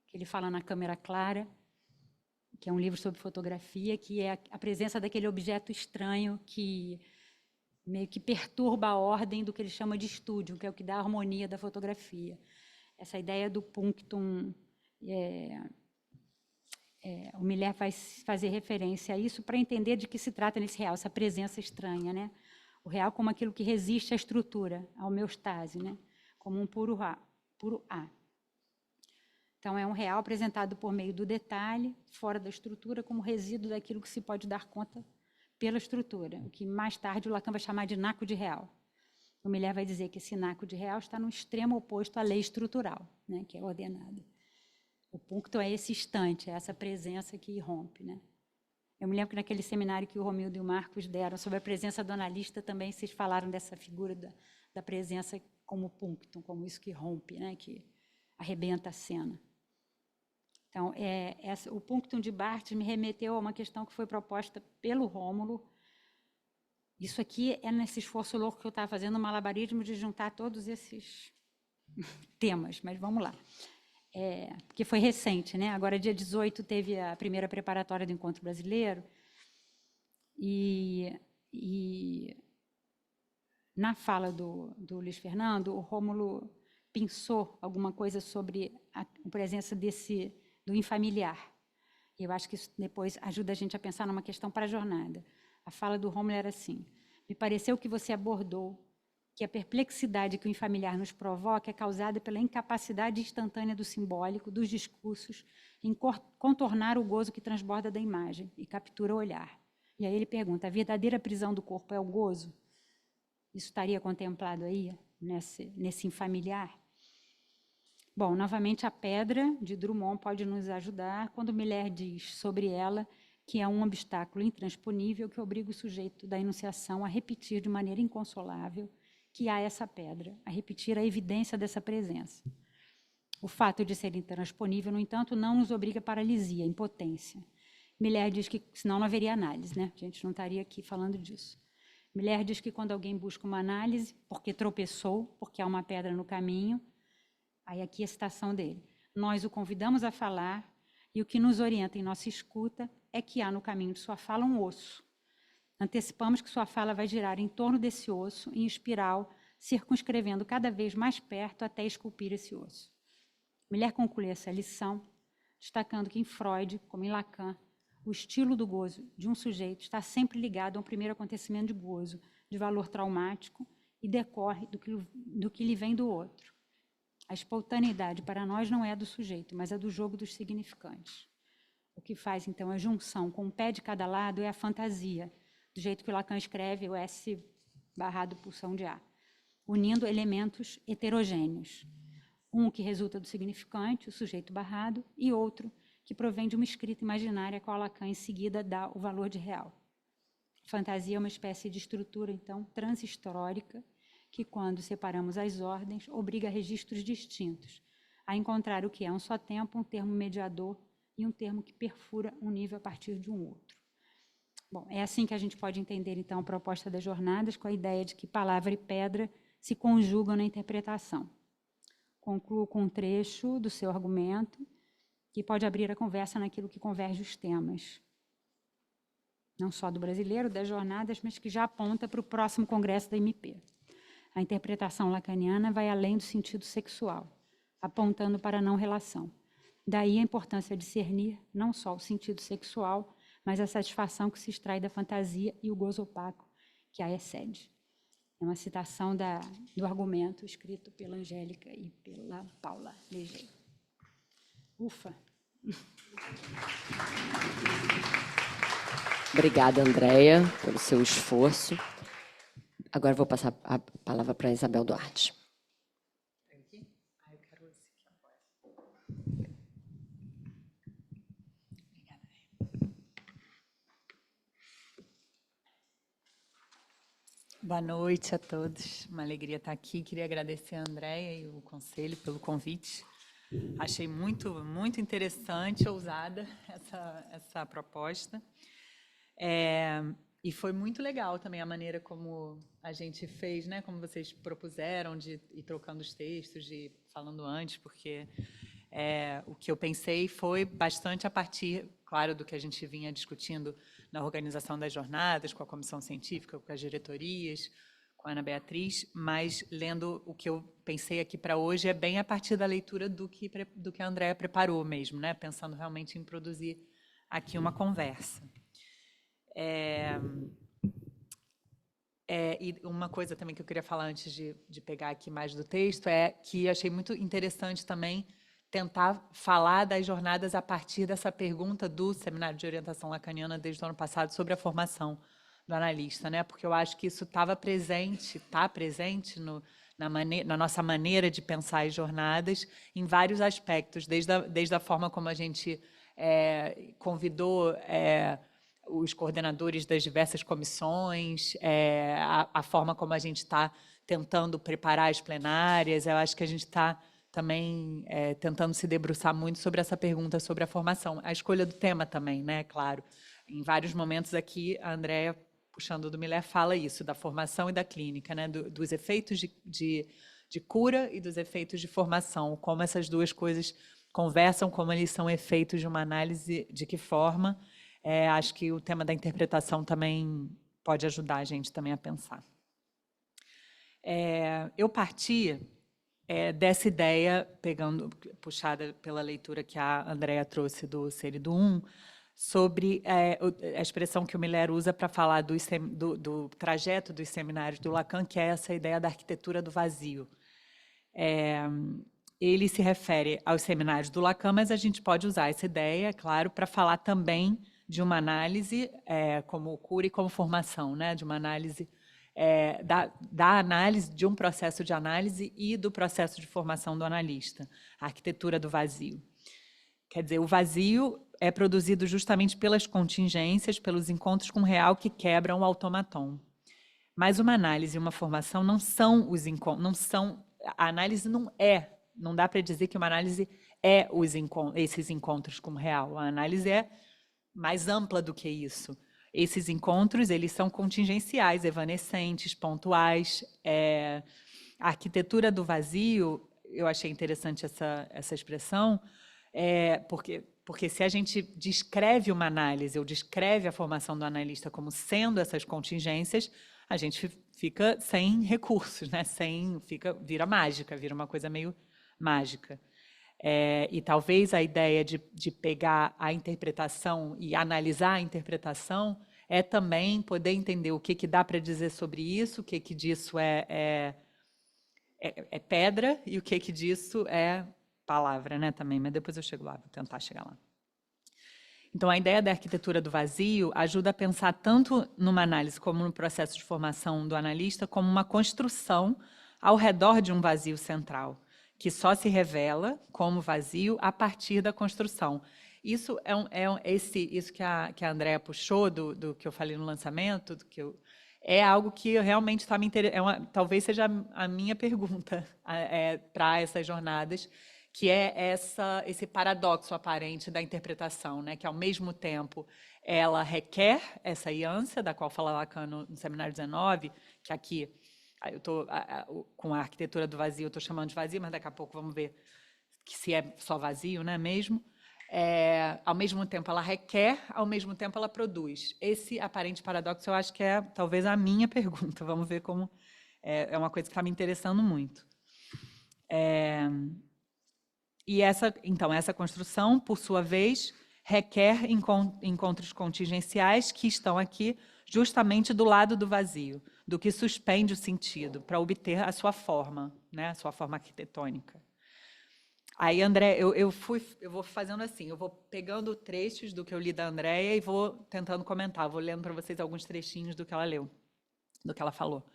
Speaker 2: Que ele fala na Câmera Clara, que é um livro sobre fotografia, que é a presença daquele objeto estranho que meio que perturba a ordem do que ele chama de estúdio, que é o que dá a harmonia da fotografia. Essa ideia do punctum, o Miller vai fazer referência a isso para entender de que se trata nesse real, essa presença estranha, né? O real como aquilo que resiste à estrutura, à homeostase, né? Como um puro A. Então, é um real apresentado por meio do detalhe, fora da estrutura, como resíduo daquilo que se pode dar conta pela estrutura, o que mais tarde o Lacan vai chamar de naco de real. O Miller vai dizer que esse naco de real está no extremo oposto à lei estrutural, né? Que é ordenada. O punctum é esse instante, é essa presença que irrompe, né? Eu me lembro que naquele seminário que o Romildo e o Marcos deram sobre a presença do analista, também vocês falaram dessa figura da presença como punctum, como isso que rompe, né? Que arrebenta a cena. Então, o punctum de Barthes me remeteu a uma questão que foi proposta pelo Rômulo. Isso aqui é nesse esforço louco que eu estava fazendo, um malabarismo de juntar todos esses temas, mas vamos lá. Porque foi recente, né? Agora, dia 18, teve a primeira preparatória do Encontro Brasileiro, e na fala do Luiz Fernando, o Rômulo pensou alguma coisa sobre a presença do infamiliar. Eu acho que isso depois ajuda a gente a pensar numa questão para a jornada. A fala do Rômulo era assim: me pareceu que você abordou que a perplexidade que o infamiliar nos provoca é causada pela incapacidade instantânea do simbólico, dos discursos, em contornar o gozo que transborda da imagem e captura o olhar. E aí ele pergunta: a verdadeira prisão do corpo é o gozo? Isso estaria contemplado aí, nesse infamiliar? Bom, novamente, a pedra de Drummond pode nos ajudar quando Miller diz sobre ela que é um obstáculo intransponível que obriga o sujeito da enunciação a repetir de maneira inconsolável que há essa pedra, a repetir a evidência dessa presença. O fato de ser intransponível, no entanto, não nos obriga a paralisia, a impotência. Miller diz que, senão não haveria análise, né? A gente não estaria aqui falando disso. Miller diz que quando alguém busca uma análise, porque tropeçou, porque há uma pedra no caminho, aí aqui a citação dele: nós o convidamos a falar e o que nos orienta em nossa escuta é que há no caminho de sua fala um osso. Antecipamos que sua fala vai girar em torno desse osso, em espiral, circunscrevendo cada vez mais perto até esculpir esse osso. Miller conclui essa lição, destacando que em Freud, como em Lacan, o estilo do gozo de um sujeito está sempre ligado a um primeiro acontecimento de gozo, de valor traumático, e decorre do que lhe vem do outro. A espontaneidade para nós não é a do sujeito, mas a do jogo dos significantes. O que faz, então, a junção com um pé de cada lado é a fantasia, do jeito que o Lacan escreve o S barrado pulsão de A, unindo elementos heterogêneos. Um que resulta do significante, o sujeito barrado, e outro que provém de uma escrita imaginária, a qual Lacan, em seguida, dá o valor de real. Fantasia é uma espécie de estrutura, então, transhistórica, que, quando separamos as ordens, obriga a registros distintos, a encontrar o que é um só tempo, um termo mediador e um termo que perfura um nível a partir de um outro. Bom, é assim que a gente pode entender, então, a proposta das jornadas, com a ideia de que palavra e pedra se conjugam na interpretação. Concluo com um trecho do seu argumento, que pode abrir a conversa naquilo que converge os temas, não só do brasileiro, das jornadas, mas que já aponta para o próximo congresso da MP. A interpretação lacaniana vai além do sentido sexual, apontando para a não-relação. Daí a importância de discernir não só o sentido sexual, mas a satisfação que se extrai da fantasia e o gozo opaco que a excede. É uma citação do argumento escrito pela Angélica e pela Paula Leger. Ufa!
Speaker 1: Obrigada, Andréia, pelo seu esforço. Agora vou passar a palavra para a Isabel Duarte.
Speaker 3: Boa noite a todos. Uma alegria estar aqui. Queria agradecer a Andréia e o Conselho pelo convite. Achei muito interessante, ousada essa proposta. E foi muito legal também a maneira como a gente fez, né? Como vocês propuseram de ir trocando os textos, de falando antes, porque o que eu pensei foi bastante a partir, claro, do que a gente vinha discutindo na organização das jornadas, com a comissão científica, com as diretorias, com a Ana Beatriz, mas lendo o que eu pensei aqui para hoje é bem a partir da leitura do que a Andréia preparou mesmo, né? Pensando realmente em produzir aqui uma conversa. E uma coisa também que eu queria falar antes de pegar aqui mais do texto é que achei muito interessante também tentar falar das jornadas a partir dessa pergunta do Seminário de Orientação Lacaniana desde o ano passado sobre a formação do analista, né? Porque eu acho que isso está presente na nossa maneira de pensar as jornadas em vários aspectos, desde a forma como a gente convidou os coordenadores das diversas comissões, a forma como a gente está tentando preparar as plenárias. Eu acho que a gente está também tentando se debruçar muito sobre essa pergunta sobre a formação. A escolha do tema também, né? Claro. Em vários momentos aqui, a Andréia, puxando do Miller, fala isso, da formação e da clínica, né? Dos efeitos de cura e dos efeitos de formação, como essas duas coisas conversam, como eles são efeitos de uma análise, de que forma. Acho que o tema da interpretação também pode ajudar a gente também a pensar. Eu parti dessa ideia, puxada pela leitura que a Andréia trouxe do Ser e do Um, sobre a expressão que o Miller usa para falar do trajeto dos seminários do Lacan, que é essa ideia da arquitetura do vazio. Ele se refere aos seminários do Lacan, mas a gente pode usar essa ideia, claro, para falar também de uma análise como cura e como formação, né? De uma análise da análise, de um processo de análise e do processo de formação do analista, a arquitetura do vazio. Quer dizer, o vazio é produzido justamente pelas contingências, pelos encontros com o real que quebram o automaton. Mas uma análise e uma formação não são os encontros, a análise não dá para dizer que uma análise é esses encontros com o real. A análise é mais ampla do que isso. Esses encontros, eles são contingenciais, evanescentes, pontuais. A arquitetura do vazio, eu achei interessante essa expressão, porque se a gente descreve uma análise ou descreve a formação do analista como sendo essas contingências, a gente fica sem recursos, né? Vira mágica, vira uma coisa meio mágica. E talvez a ideia de pegar a interpretação e analisar a interpretação é também poder entender o que dá para dizer sobre isso, o que disso é pedra e o que disso é palavra, né, também. Mas depois eu chego lá, vou tentar chegar lá. Então, a ideia da arquitetura do vazio ajuda a pensar tanto numa análise como no processo de formação do analista, como uma construção ao redor de um vazio central, que só se revela como vazio a partir da construção. Isso isso que a Andrea puxou, do que eu falei no lançamento, é algo que realmente está me interessando, talvez seja a minha pergunta para essas jornadas, que é esse paradoxo aparente da interpretação, né? Que, ao mesmo tempo, ela requer essa ânsia, da qual fala Lacan no Seminário 19, que aqui, eu estou com a arquitetura do vazio, eu estou chamando de vazio, mas daqui a pouco vamos ver que se é só vazio, né, mesmo. Ao mesmo tempo ela requer, ao mesmo tempo ela produz. Esse aparente paradoxo eu acho que é talvez a minha pergunta. Vamos ver como é uma coisa que está me interessando muito. E então, essa construção, por sua vez, requer encontros contingenciais que estão aqui justamente do lado do vazio, do que suspende o sentido, para obter a sua forma, né, a sua forma arquitetônica. Aí, André, eu vou fazendo assim, eu vou pegando trechos do que eu li da Andréia e vou tentando comentar, vou lendo para vocês alguns trechinhos do que ela leu, do que ela falou.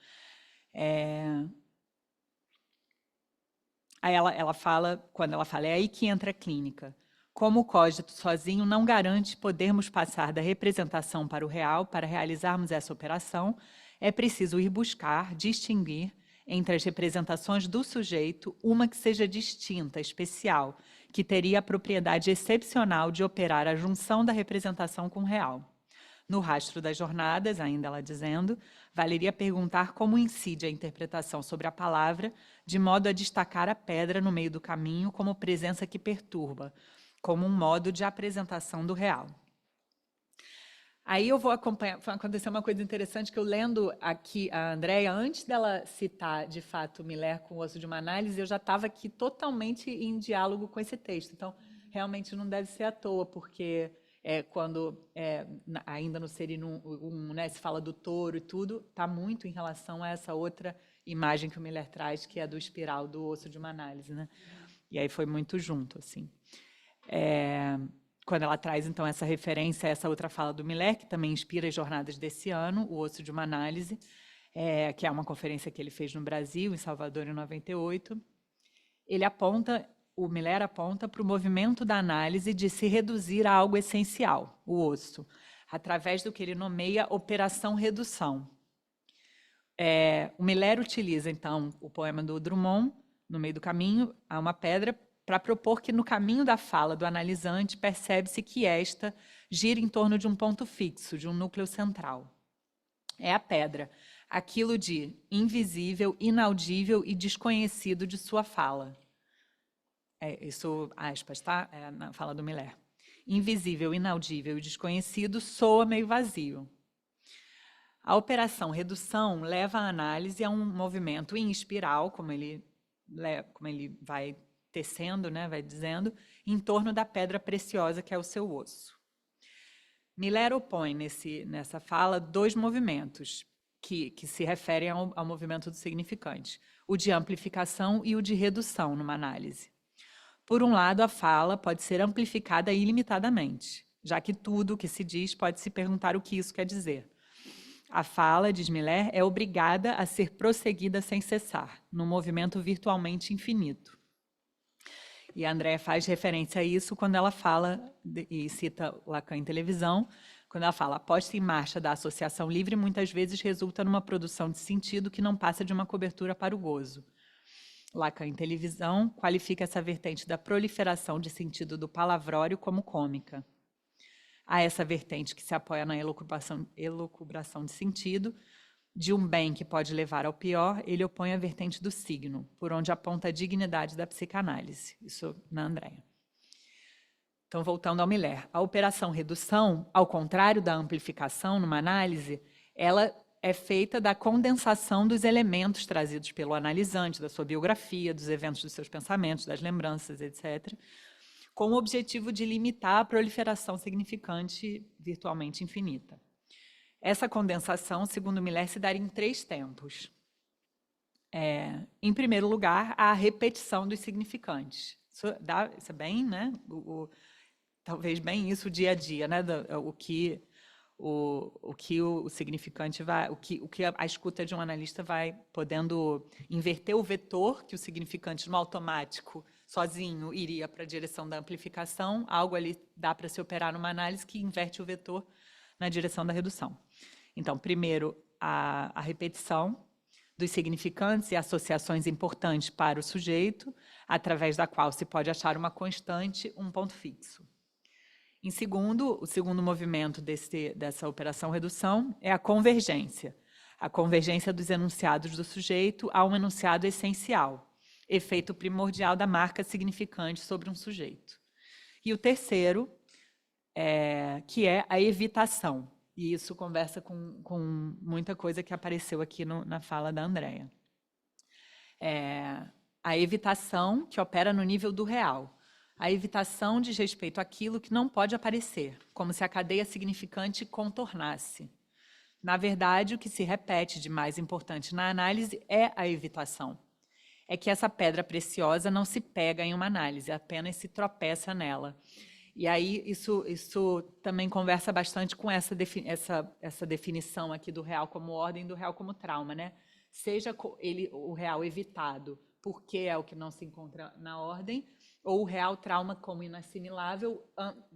Speaker 3: Aí ela fala, quando ela fala, é aí que entra a clínica. Como o cógito sozinho não garante podermos passar da representação para o real, para realizarmos essa operação, é preciso ir buscar, distinguir, entre as representações do sujeito, uma que seja distinta, especial, que teria a propriedade excepcional de operar a junção da representação com o real. No rastro das jornadas, ainda ela dizendo, valeria perguntar como incide a interpretação sobre a palavra, de modo a destacar a pedra no meio do caminho como presença que perturba, como um modo de apresentação do real. Aí eu vou acompanhar, aconteceu uma coisa interessante que eu lendo aqui a Andréia, antes dela citar, de fato, Miller com o osso de uma análise, eu já estava aqui totalmente em diálogo com esse texto. Então, realmente não deve ser à toa, porque quando, ainda no Serino 1, né, se fala do touro e tudo, está muito em relação a essa outra imagem que o Miller traz, que é do espiral do osso de uma análise, né? E aí foi muito junto, assim. Quando ela traz, então, essa referência a essa outra fala do Miller, que também inspira as jornadas desse ano, o osso de uma análise, que é uma conferência que ele fez no Brasil, em Salvador, em 98, o Miller aponta para o movimento da análise de se reduzir a algo essencial, o osso, através do que ele nomeia operação redução. O Miller utiliza, então, o poema do Drummond, No Meio do Caminho, há uma pedra, para propor que no caminho da fala do analisante percebe-se que esta gira em torno de um ponto fixo, de um núcleo central. É a pedra, aquilo de invisível, inaudível e desconhecido de sua fala. Isso, aspas, tá? Na fala do Miller. Invisível, inaudível e desconhecido soa meio vazio. A operação redução leva a análise a um movimento em espiral, como ele vai tecendo, né, vai dizendo, em torno da pedra preciosa que é o seu osso. Miller opõe nessa fala dois movimentos que se referem ao movimento do significante, o de amplificação e o de redução numa análise. Por um lado, a fala pode ser amplificada ilimitadamente, já que tudo o que se diz pode se perguntar o que isso quer dizer. A fala, diz Miller, é obrigada a ser prosseguida sem cessar, num movimento virtualmente infinito. E a Andréia faz referência a isso quando ela fala, e cita Lacan em televisão, quando ela fala, a posta em marcha da associação livre muitas vezes resulta numa produção de sentido que não passa de uma cobertura para o gozo. Lacan em televisão qualifica essa vertente da proliferação de sentido do palavrório como cômica. Há essa vertente que se apoia na elucubração de sentido, de um bem que pode levar ao pior, ele opõe a vertente do signo, por onde aponta a dignidade da psicanálise. Isso na Andréia. Então, voltando ao Miller, a operação redução, ao contrário da amplificação numa análise, ela é feita da condensação dos elementos trazidos pelo analisante, da sua biografia, dos eventos dos seus pensamentos, das lembranças, etc., com o objetivo de limitar a proliferação significante virtualmente infinita. Essa condensação, segundo Miller, se daria em 3 tempos. Em primeiro lugar, a repetição dos significantes. Isso é bem, né? talvez bem isso, o dia a dia, né? O que o significante vai, o que a escuta de um analista vai podendo inverter o vetor, que o significante no automático, sozinho, iria para a direção da amplificação, algo ali dá para se operar numa análise que inverte o vetor na direção da redução. Então, primeiro, a repetição dos significantes e associações importantes para o sujeito, através da qual se pode achar uma constante, um ponto fixo. Em segundo, o segundo movimento dessa operação redução é a convergência dos enunciados do sujeito a um enunciado essencial, efeito primordial da marca significante sobre um sujeito. E o terceiro, que é a evitação, e isso conversa com muita coisa que apareceu aqui na fala da Andréa. A evitação que opera no nível do real. A evitação diz respeito àquilo que não pode aparecer, como se a cadeia significante contornasse. Na verdade, o que se repete de mais importante na análise é a evitação. É que essa pedra preciosa não se pega em uma análise, apenas se tropeça nela. E aí isso também conversa bastante com essa definição aqui do real como ordem, do real como trauma, né? Seja o real evitado porque é o que não se encontra na ordem, ou o real trauma como inassimilável,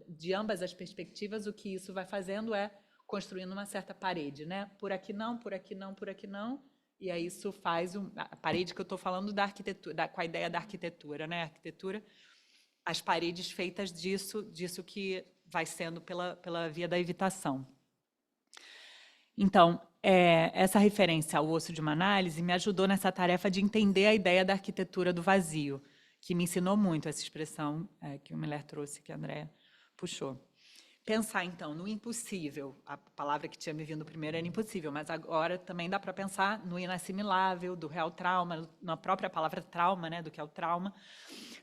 Speaker 3: de ambas as perspectivas, o que isso vai fazendo é construindo uma certa parede, né? Por aqui não, por aqui não, por aqui não, e aí isso faz a parede que eu estou falando da arquitetura, com a ideia da arquitetura, né? A arquitetura, as paredes feitas disso que vai sendo pela via da evitação. Então, essa referência ao osso de uma análise me ajudou nessa tarefa de entender a ideia da arquitetura do vazio, que me ensinou muito essa expressão que o Miller trouxe, que a Andréa puxou. Pensar, então, no impossível. A palavra que tinha me vindo primeiro era impossível, mas agora também dá para pensar no inassimilável, do real trauma, na própria palavra trauma, né, do que é o trauma.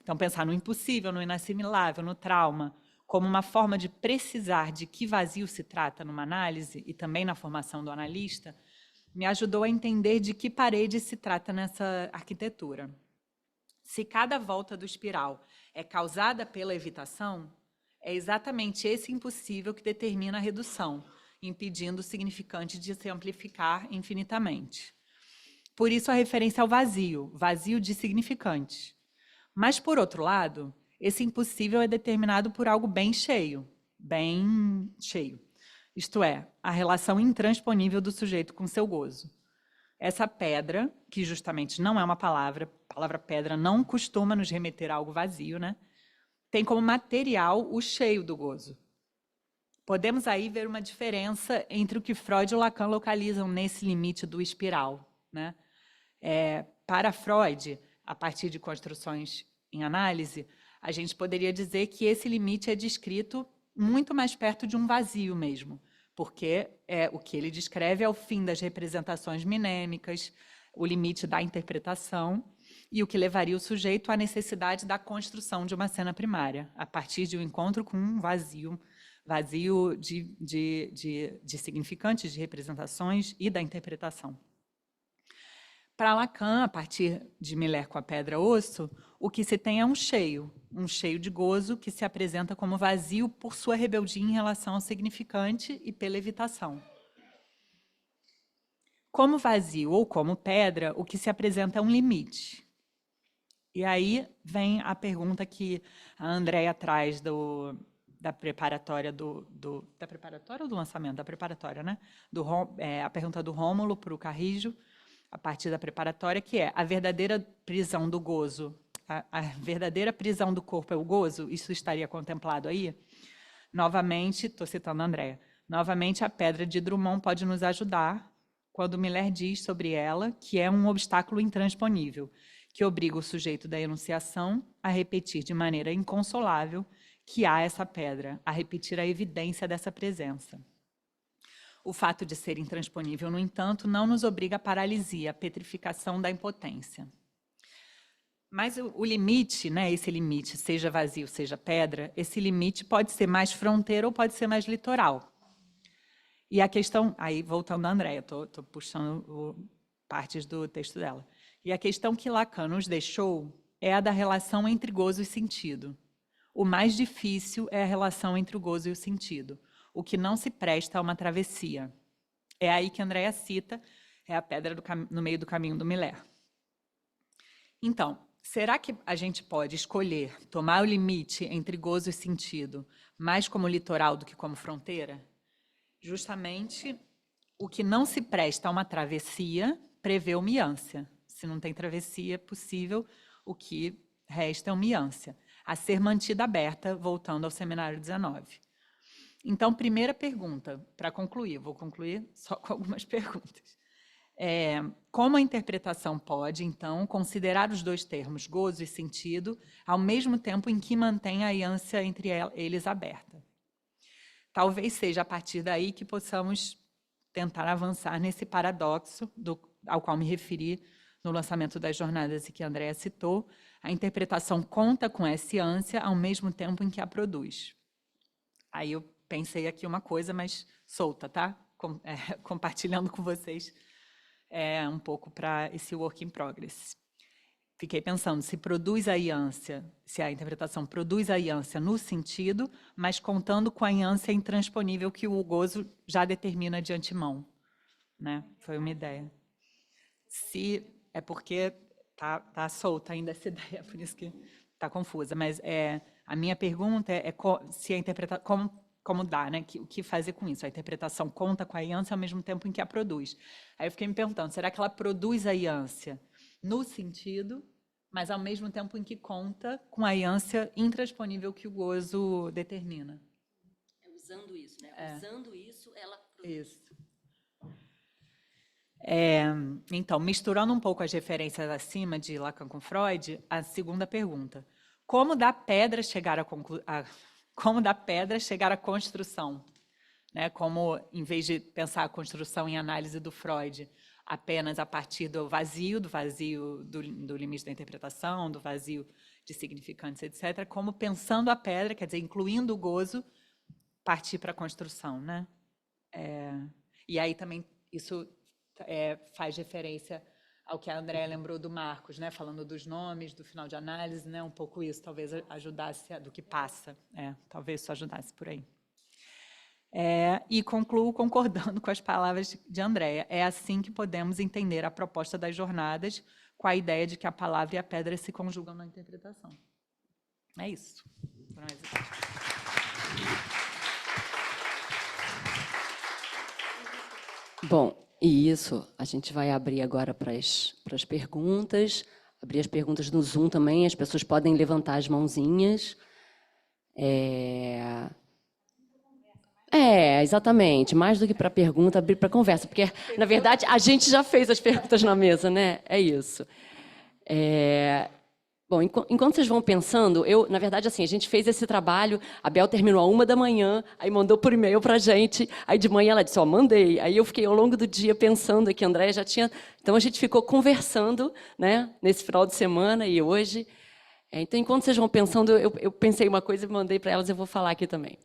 Speaker 3: Então, pensar no impossível, no inassimilável, no trauma, como uma forma de precisar de que vazio se trata numa análise, e também na formação do analista, me ajudou a entender de que parede se trata nessa arquitetura. Se cada volta do espiral é causada pela evitação, é exatamente esse impossível que determina a redução, impedindo o significante de se amplificar infinitamente. Por isso a referência ao vazio de significante. Mas, por outro lado, esse impossível é determinado por algo bem cheio. Isto é, a relação intransponível do sujeito com seu gozo. Essa pedra, que justamente não é uma palavra, a palavra pedra não costuma nos remeter a algo vazio, né? Tem como material o cheio do gozo. Podemos aí ver uma diferença entre o que Freud e Lacan localizam nesse limite do espiral, né? Para Freud, a partir de construções em análise, a gente poderia dizer que esse limite é descrito muito mais perto de um vazio mesmo, porque o que ele descreve é o fim das representações minêmicas, o limite da interpretação e o que levaria o sujeito à necessidade da construção de uma cena primária, a partir de um encontro com um vazio de significantes, de representações e da interpretação. Para Lacan, a partir de Miller com a pedra-osso, o que se tem é um cheio de gozo que se apresenta como vazio por sua rebeldia em relação ao significante e pela evitação. Como vazio ou como pedra, o que se apresenta é um limite. E aí vem a pergunta que a Andréa traz da preparatória da preparatória ou do lançamento? Da preparatória, né? A pergunta do Rômulo para o Carrijo, a partir da preparatória, que é a verdadeira prisão do gozo, a verdadeira prisão do corpo é o gozo? Isso estaria contemplado aí? Novamente, estou citando a Andréa, novamente a pedra de Drummond pode nos ajudar quando Miller diz sobre ela que é um obstáculo intransponível, que obriga o sujeito da enunciação a repetir de maneira inconsolável que há essa pedra, a repetir a evidência dessa presença. O fato de ser intransponível, no entanto, não nos obriga à paralisia, à petrificação da impotência. Mas o limite, né, esse limite, seja vazio, seja pedra, esse limite pode ser mais fronteira ou pode ser mais litoral. E a questão, aí voltando a Andréa, estou puxando partes do texto dela. E a questão que Lacan nos deixou é a da relação entre gozo e sentido. O mais difícil é a relação entre o gozo e o sentido. O que não se presta a uma travessia. É aí que Andréa cita, é a pedra no meio do caminho do Miller. Então, será que a gente pode escolher tomar o limite entre gozo e sentido mais como litoral do que como fronteira? Justamente, o que não se presta a uma travessia prevê uma ânsia. Se não tem travessia possível, o que resta é uma ânsia, a ser mantida aberta, voltando ao seminário 19. Então, primeira pergunta, para concluir, vou concluir só com algumas perguntas. Como a interpretação pode, então, considerar os dois termos, gozo e sentido, ao mesmo tempo em que mantém a ânsia entre eles aberta? Talvez seja a partir daí que possamos tentar avançar nesse paradoxo ao qual me referi no lançamento das jornadas e que a Andréa citou. A interpretação conta com essa ânsia ao mesmo tempo em que a produz. Aí eu pensei aqui uma coisa, mas solta, tá? Compartilhando com vocês um pouco para esse work in progress. Fiquei pensando se produz a ânsia, se a interpretação produz a ânsia no sentido, mas contando com a ânsia intransponível que o gozo já determina de antemão, né? Foi uma ideia. Se é porque tá solta ainda essa ideia, por isso que está confusa. Mas a minha pergunta se a interpretação como dá, né? O que fazer com isso? A interpretação conta com a ânsia ao mesmo tempo em que a produz. Aí eu fiquei me perguntando, será que ela produz a ânsia no sentido, mas ao mesmo tempo em que conta com a ânsia intransponível que o gozo determina?
Speaker 1: Usando isso, né? Usando isso, ela produz.
Speaker 3: Isso. Então, misturando um pouco as referências acima de Lacan com Freud, a segunda pergunta. Como da pedra chegar à construção? Né? Como, em vez de pensar a construção em análise do Freud apenas a partir do vazio do limite da interpretação, do vazio de significantes, etc., como pensando a pedra, quer dizer, incluindo o gozo, partir para a construção. Né? E aí também isso faz referência ao que a Andréa lembrou do Marcos, né? Falando dos nomes, do final de análise, né? Um pouco isso, talvez ajudasse do que passa. Talvez isso ajudasse por aí. E concluo concordando com as palavras de Andréa. É assim que podemos entender a proposta das jornadas, com a ideia de que a palavra e a pedra se conjugam na interpretação. É isso.
Speaker 1: Bom, e isso, a gente vai abrir agora para as perguntas, abrir as perguntas no Zoom também, as pessoas podem levantar as mãozinhas. Exatamente, mais do que para pergunta, abrir para conversa, porque, na verdade, a gente já fez as perguntas na mesa, né? É isso. Bom, enquanto vocês vão pensando, na verdade, assim, a gente fez esse trabalho, a Bel terminou às 1h, aí mandou por e-mail para a gente, aí de manhã ela disse, mandei. Aí eu fiquei ao longo do dia pensando que a Andréa já tinha... Então, a gente ficou conversando, né, nesse final de semana e hoje. Então, enquanto vocês vão pensando, eu pensei uma coisa e mandei para elas, eu vou falar aqui também.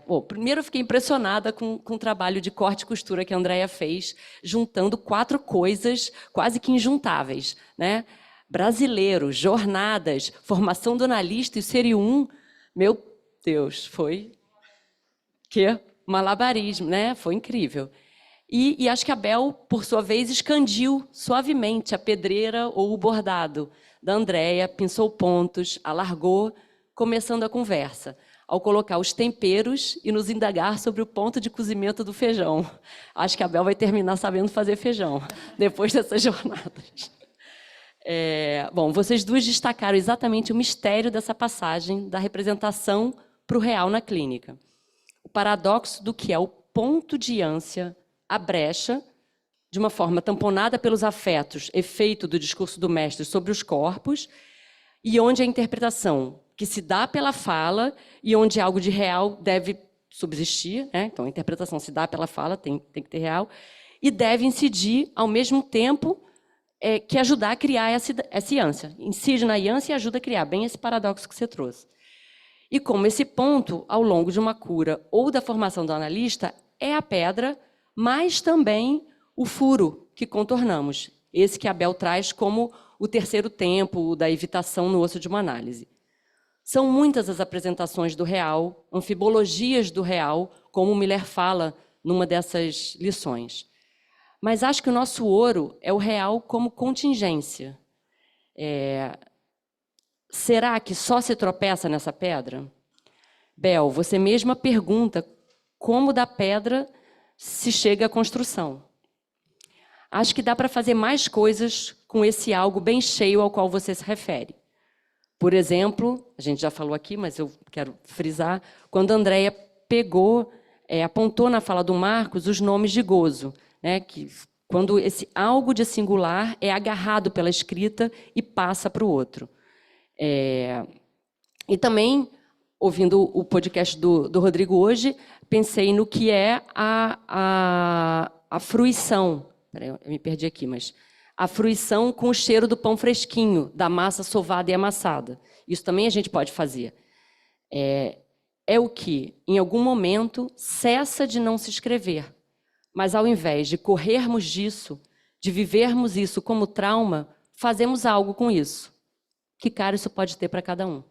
Speaker 1: Bom, primeiro, eu fiquei impressionada com o trabalho de corte e costura que a Andréa fez, juntando 4 coisas quase que injuntáveis, né? Brasileiro, jornadas, formação do analista e o Série 1, meu Deus, foi malabarismo, né? Foi incrível. E acho que a Bel, por sua vez, escandiu suavemente a pedreira ou o bordado da Andréa, pinçou pontos, alargou, começando a conversa, ao colocar os temperos e nos indagar sobre o ponto de cozimento do feijão. Acho que a Bel vai terminar sabendo fazer feijão, depois dessas jornadas. Bom, vocês duas destacaram exatamente o mistério dessa passagem da representação para o real na clínica. O paradoxo do que é o ponto de ânsia, a brecha, de uma forma tamponada pelos afetos, efeito do discurso do mestre sobre os corpos, e onde a interpretação que se dá pela fala e onde algo de real deve subsistir, né? Então, a interpretação se dá pela fala, tem que ter real, e deve incidir, ao mesmo tempo, que ajudar a criar essa ânsia. Incide na ânsia e ajuda a criar, bem esse paradoxo que você trouxe. E como esse ponto, ao longo de uma cura ou da formação do analista, é a pedra, mas também o furo que contornamos. Esse que a Bel traz como o terceiro tempo da evitação no osso de uma análise. São muitas as apresentações do real, anfibologias do real, como o Miller fala numa dessas lições. Mas acho que o nosso ouro é o real como contingência. Será que só se tropeça nessa pedra? Bel, você mesma pergunta como da pedra se chega à construção. Acho que dá para fazer mais coisas com esse algo bem cheio ao qual você se refere. Por exemplo, a gente já falou aqui, mas eu quero frisar, quando a Andréia apontou na fala do Marcos os nomes de gozo, né, que quando esse algo de singular é agarrado pela escrita e passa para o outro. E também, ouvindo o podcast do Rodrigo hoje, pensei no que é a fruição. Peraí, eu me perdi aqui, mas a fruição com o cheiro do pão fresquinho, da massa sovada e amassada. Isso também a gente pode fazer. É o que, em algum momento, cessa de não se escrever. Mas, ao invés de corrermos disso, de vivermos isso como trauma, fazemos algo com isso. Que cara isso pode ter para cada um?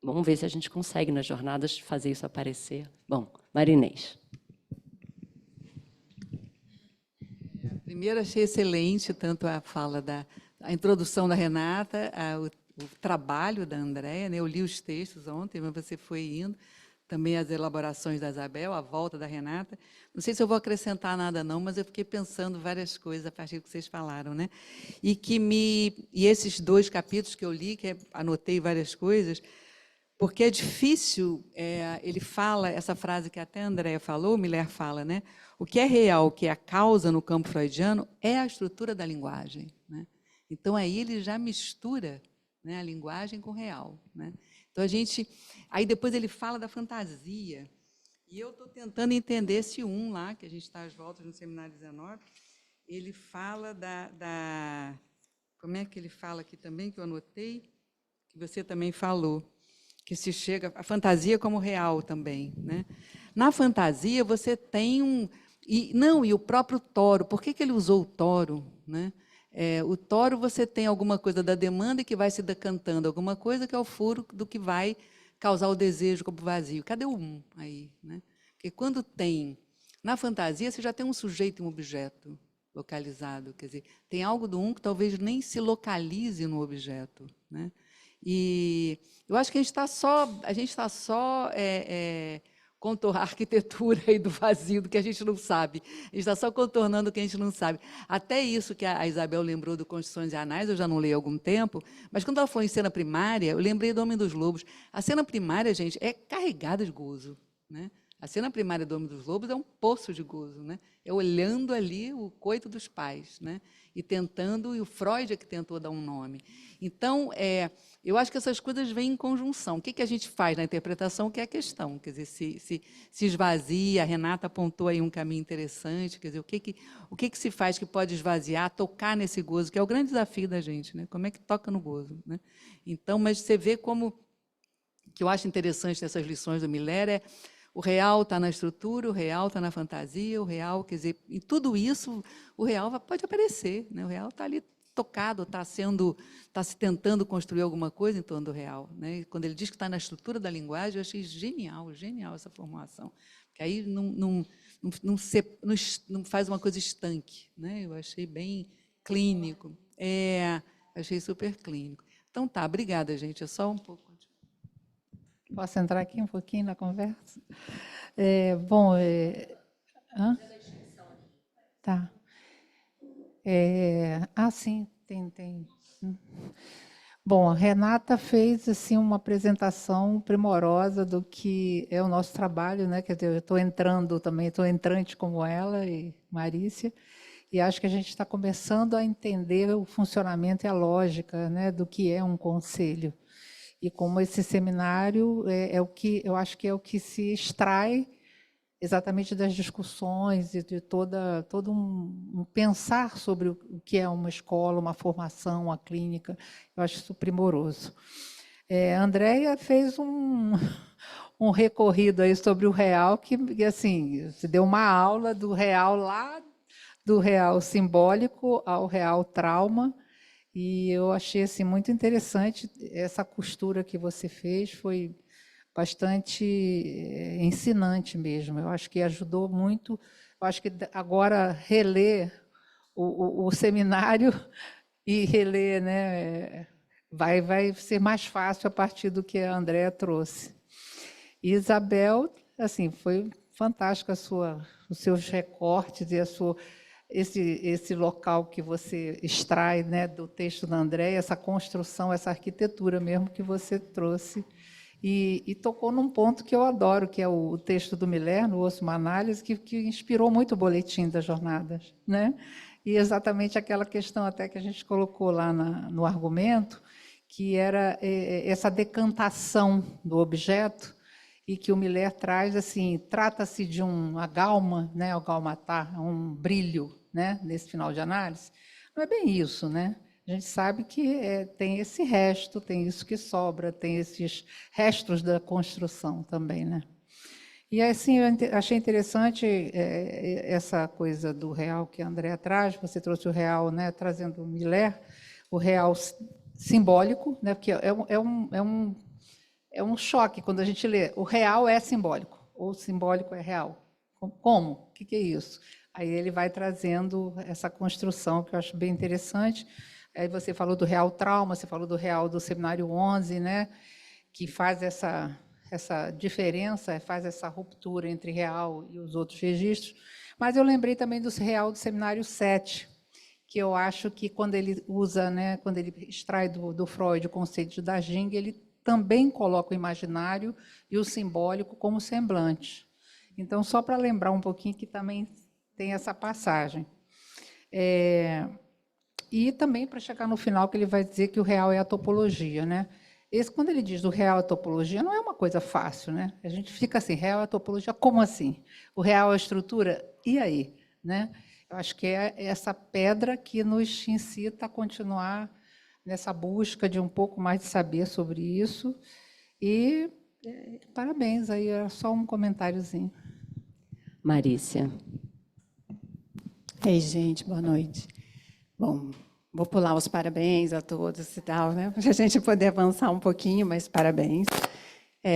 Speaker 1: Vamos ver se a gente consegue, nas jornadas, fazer isso aparecer. Bom, Marinês.
Speaker 4: Primeiro, achei excelente tanto a fala a introdução da Renata, o trabalho da Andréia, né? Eu li os textos ontem, mas você foi indo, também as elaborações da Isabel, a volta da Renata. Não sei se eu vou acrescentar nada, não, mas eu fiquei pensando várias coisas a partir do que vocês falaram, né? E esses 2 capítulos que eu li, que anotei várias coisas, porque é difícil, ele fala, essa frase que até a Andréia falou, o Miller fala, né? O que é real, o que é a causa no campo freudiano, é a estrutura da linguagem, né? Então, aí ele já mistura, né, a linguagem com o real, né? Então, aí depois ele fala da fantasia, e eu estou tentando entender esse lá, que a gente está às voltas no Seminário 19, ele fala como é que ele fala aqui também, que eu anotei, que você também falou, que se chega a fantasia como real também, né? Na fantasia você tem e o próprio toro. Por que ele usou o toro, né? O toro você tem alguma coisa da demanda que vai se decantando, alguma coisa que é o furo do que vai causar o desejo como vazio. Cadê o aí, né? Porque quando tem na fantasia você já tem um sujeito e um objeto localizado, quer dizer, tem algo do que talvez nem se localize no objeto, né? E eu acho que a gente está só contornar a arquitetura aí do vazio, do que a gente não sabe. A gente está só contornando o que a gente não sabe. Até isso que a Isabel lembrou do Constituições e Anais, eu já não leio há algum tempo, mas quando ela falou em cena primária, eu lembrei do Homem dos Lobos. A cena primária, gente, é carregada de gozo, né? A cena primária do Homem dos Lobos é um poço de gozo, né? É olhando ali o coito dos pais, né? E o Freud é que tentou dar um nome. Então, eu acho que essas coisas vêm em conjunção. O que a gente faz na interpretação, que é a questão. Quer dizer, se esvazia, a Renata apontou aí um caminho interessante, quer dizer, o que se faz que pode esvaziar, tocar nesse gozo, que é o grande desafio da gente, né? Como é que toca no gozo, né? Então, mas você vê como, que eu acho interessante nessas lições do Miller, o real está na estrutura, o real está na fantasia, o real, quer dizer, em tudo isso, o real pode aparecer, né? O real está ali tocado, está se tentando construir alguma coisa em torno do real, né? E quando ele diz que está na estrutura da linguagem, eu achei genial essa formulação, porque aí não faz uma coisa estanque, né? Eu achei bem clínico, achei super clínico. Então tá, obrigada, gente, é só um pouco.
Speaker 5: Posso entrar aqui um pouquinho na conversa? Bom, hã? Tá. Sim, tem. Bom, a Renata fez assim uma apresentação primorosa do que é o nosso trabalho, né? Quer dizer, eu estou entrando também, estou entrante como ela e Marícia, e acho que a gente está começando a entender o funcionamento e a lógica, né, do que é um conselho. E como esse seminário é o que eu acho que é o que se extrai exatamente das discussões e de todo um pensar sobre o que é uma escola, uma formação, uma clínica. Eu acho isso primoroso. A Andréia fez um recorrido aí sobre o real que assim, se deu uma aula do real lá, do real simbólico ao real trauma. E eu achei assim, muito interessante essa costura que você fez, foi bastante ensinante mesmo. Eu acho que ajudou muito. Eu acho que agora reler o seminário e reler, né, vai ser mais fácil a partir do que a Andréa trouxe. E Isabel, assim, foi fantástica os seus recortes e esse local que você extrai, né, do texto da Andréa, essa construção, essa arquitetura mesmo que você trouxe. E tocou num ponto que eu adoro, que é o texto do Miller, no Ouço uma Análise, que inspirou muito o Boletim das Jornadas, né? E exatamente aquela questão até que a gente colocou lá no argumento, que era essa decantação do objeto, e que o Miller traz, assim, trata-se de um agalma, né, agalmatar, um brilho, né, nesse final de análise. Não é bem isso, né? A gente sabe que tem esse resto, tem isso que sobra, tem esses restos da construção também, né? E assim, eu achei interessante essa coisa do real que a Andréa traz. Você trouxe o real, né, trazendo o Miller, o real simbólico, né, porque é um choque quando a gente lê. O real é simbólico, ou o simbólico é real. Como? O que é isso? Aí ele vai trazendo essa construção que eu acho bem interessante. Aí você falou do real trauma, você falou do real do Seminário 11, né, que faz essa diferença, faz essa ruptura entre real e os outros registros. Mas eu lembrei também do real do Seminário 7, que eu acho que quando ele usa, né, quando ele extrai do Freud o conceito da ginga, ele também coloca o imaginário e o simbólico como semblante. Então, só para lembrar um pouquinho que também tem essa passagem. E também para chegar no final, que ele vai dizer que o real é a topologia, né? Quando ele diz o real é a topologia, não é uma coisa fácil, né? A gente fica assim, real é a topologia, como assim? O real é a estrutura? E aí? Né? Eu acho que é essa pedra que nos incita a continuar nessa busca de um pouco mais de saber sobre isso. E parabéns, aí é só um comentáriozinho.
Speaker 1: Marícia.
Speaker 6: Ei, gente, boa noite. Bom, vou pular os parabéns a todos e tal, né? Para a gente poder avançar um pouquinho, mas parabéns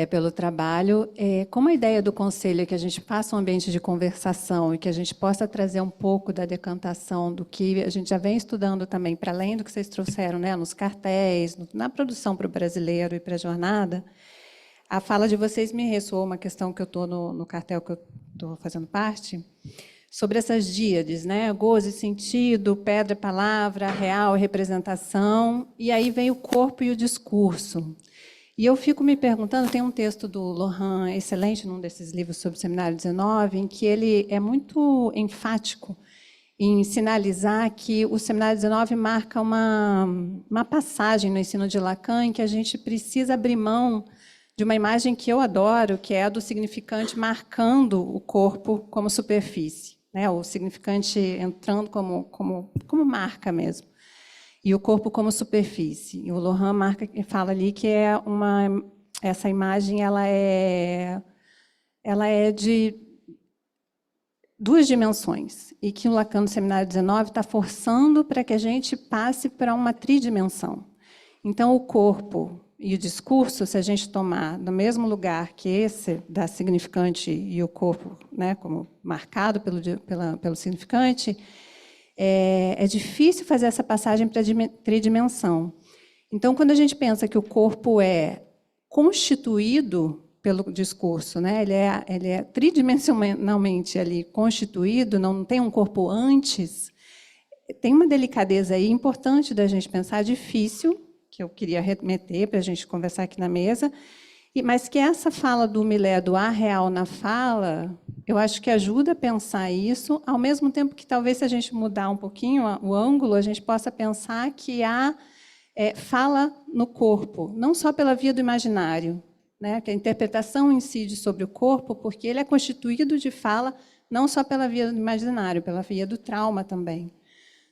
Speaker 6: pelo trabalho. Como a ideia do conselho é que a gente faça um ambiente de conversação e que a gente possa trazer um pouco da decantação do que a gente já vem estudando também, para além do que vocês trouxeram, né, nos cartéis, na produção para o brasileiro e para a jornada, a fala de vocês me ressoou uma questão que eu estou no cartel que eu estou fazendo parte, sobre essas díades, né? Gozo e sentido, pedra, palavra, real, representação, e aí vem o corpo e o discurso. E eu fico me perguntando, tem um texto do Lohan excelente num desses livros sobre o Seminário 19, em que ele é muito enfático em sinalizar que o Seminário 19 marca uma passagem no ensino de Lacan em que a gente precisa abrir mão de uma imagem que eu adoro, que é a do significante marcando o corpo como superfície, né? O significante entrando como marca mesmo, e o corpo como superfície. E o Lohan fala ali que essa imagem ela é de duas dimensões, e que o Lacan, no Seminário 19, está forçando para que a gente passe para uma tridimensão. Então, o corpo e o discurso, se a gente tomar no mesmo lugar que esse da significante e o corpo, né, como marcado pelo significante, é difícil fazer essa passagem para a tridimensão. Então, quando a gente pensa que o corpo é constituído pelo discurso, né, ele é tridimensionalmente ali constituído, não tem um corpo antes, tem uma delicadeza aí importante da gente pensar, difícil, que eu queria remeter para a gente conversar aqui na mesa, mas que essa fala do Miller, do há real na fala, eu acho que ajuda a pensar isso, ao mesmo tempo que talvez se a gente mudar um pouquinho o ângulo, a gente possa pensar que há fala no corpo, não só pela via do imaginário, né, que a interpretação incide sobre o corpo, porque ele é constituído de fala não só pela via do imaginário, pela via do trauma também.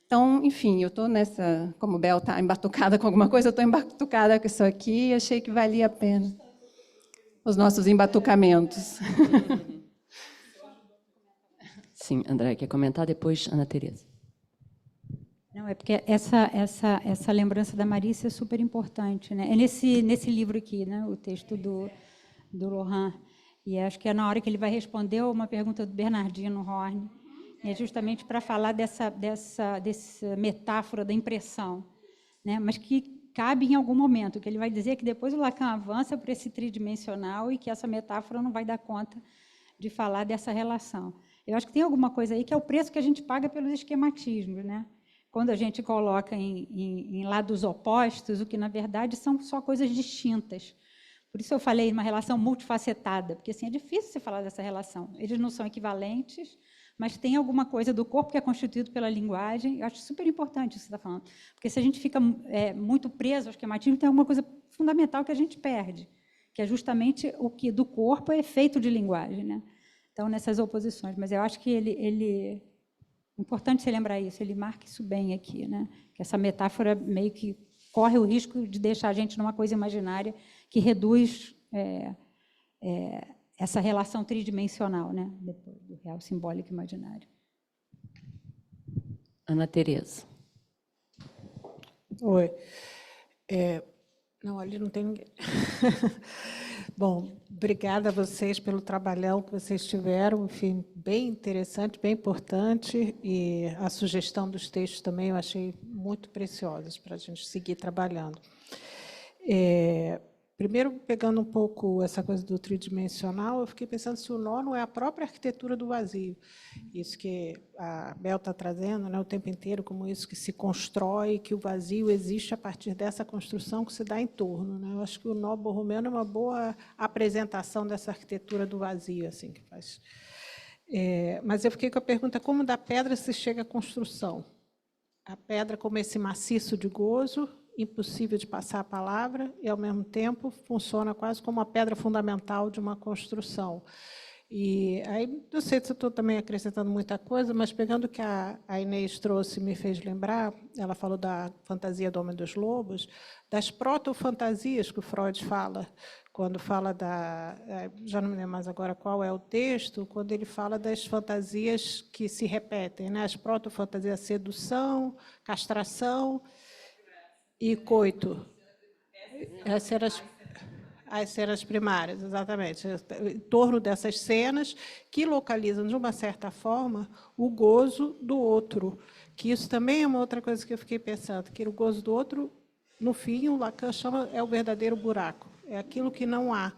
Speaker 6: Então, enfim, eu estou nessa, como Bel está embatucada com alguma coisa, eu estou embatucada com isso aqui e achei que valia a pena os nossos embatucamentos.
Speaker 1: Sim, André, quer comentar depois, Ana Tereza?
Speaker 2: Não, É porque essa lembrança da Marícia é super importante, né? É nesse livro aqui, né? O texto do Lohan. E acho que é na hora que ele vai responder uma pergunta do Bernardino Horn, é justamente para falar dessa metáfora da impressão, né? Mas que cabe em algum momento, que ele vai dizer que depois o Lacan avança para esse tridimensional e que essa metáfora não vai dar conta de falar dessa relação. Eu acho que tem alguma coisa aí que é o preço que a gente paga pelos esquematismos, né? Quando a gente coloca em lados opostos, o que, na verdade, são só coisas distintas. Por isso eu falei uma relação multifacetada, porque assim, é difícil você falar dessa relação. Eles não são equivalentes, mas tem alguma coisa do corpo que é constituído pela linguagem. Eu acho super importante isso que você está falando, porque se a gente fica muito preso ao esquematismo, tem alguma coisa fundamental que a gente perde, que é justamente o que do corpo é feito de linguagem, né? Então, nessas oposições. Mas eu acho que é importante você lembrar isso, ele marca isso bem aqui, né? Que essa metáfora meio que corre o risco de deixar a gente numa coisa imaginária que reduz essa relação tridimensional, né? Depois do real simbólico e imaginário.
Speaker 1: Ana Tereza.
Speaker 7: Oi. Não, ali não tem ninguém. Bom, obrigada a vocês pelo trabalhão que vocês tiveram, enfim, bem interessante, bem importante, e a sugestão dos textos também eu achei muito preciosas para a gente seguir trabalhando. Primeiro, pegando um pouco essa coisa do tridimensional, eu fiquei pensando se o nó não é a própria arquitetura do vazio. Isso que a Bel está trazendo, né, o tempo inteiro, como isso que se constrói, que o vazio existe a partir dessa construção que se dá em torno, né? Eu acho que o nó borromeano é uma boa apresentação dessa arquitetura do vazio, assim, que faz. Mas eu fiquei com a pergunta, como da pedra se chega à construção? A pedra como esse maciço de gozo, impossível de passar a palavra, e, ao mesmo tempo, funciona quase como a pedra fundamental de uma construção. E aí, não sei se eu estou também acrescentando muita coisa, mas pegando o que a Inês trouxe, me fez lembrar, ela falou da fantasia do Homem dos Lobos, das protofantasias que o Freud fala, quando fala já não me lembro mais agora qual é o texto, quando ele fala das fantasias que se repetem, né? As protofantasias, sedução, castração e coito. As cenas primárias, exatamente, em torno dessas cenas que localizam, de uma certa forma, o gozo do outro. Que isso também é uma outra coisa que eu fiquei pensando, que o gozo do outro, no fim, o Lacan chama é o verdadeiro buraco, é aquilo que não há.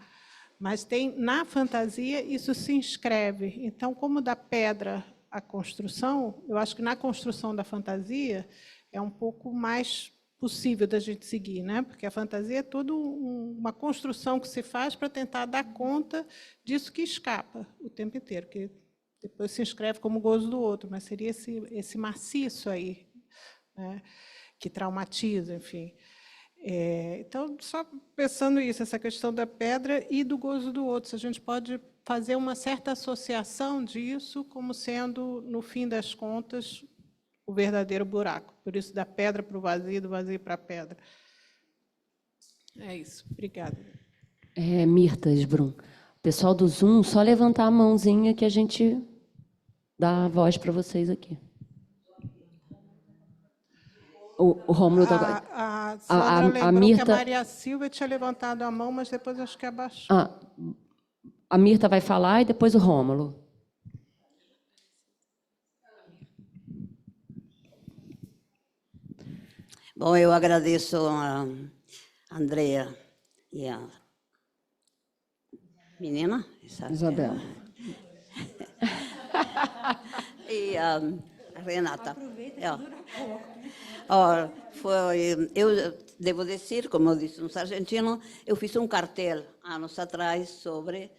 Speaker 7: Mas tem na fantasia, isso se inscreve. Então, como da pedra à construção, eu acho que na construção da fantasia é um pouco mais possível da gente seguir, né? Porque a fantasia é toda uma construção que se faz para tentar dar conta disso que escapa o tempo inteiro, que depois se inscreve como gozo do outro, mas seria esse maciço aí, né? Que traumatiza, enfim. Então, só pensando isso, essa questão da pedra e do gozo do outro, se a gente pode fazer uma certa associação disso como sendo, no fim das contas, o verdadeiro buraco. Por isso, da pedra para o vazio, do vazio para a pedra. É isso. Obrigada.
Speaker 1: Mirta Sbrum. Pessoal do Zoom, só levantar a mãozinha que a gente dá a voz para vocês aqui. O Rômulo está...
Speaker 7: A Sandra lembrou
Speaker 1: Mirta...
Speaker 7: que a Maria Silva tinha levantado a mão, mas depois acho que abaixou.
Speaker 1: A Mirta vai falar e depois o Rômulo.
Speaker 8: Bom, eu agradeço a Andrea e a menina,
Speaker 1: Isabel.
Speaker 8: E a Renata. Eu devo dizer, como disse um sargentino, eu fiz um cartel anos atrás sobre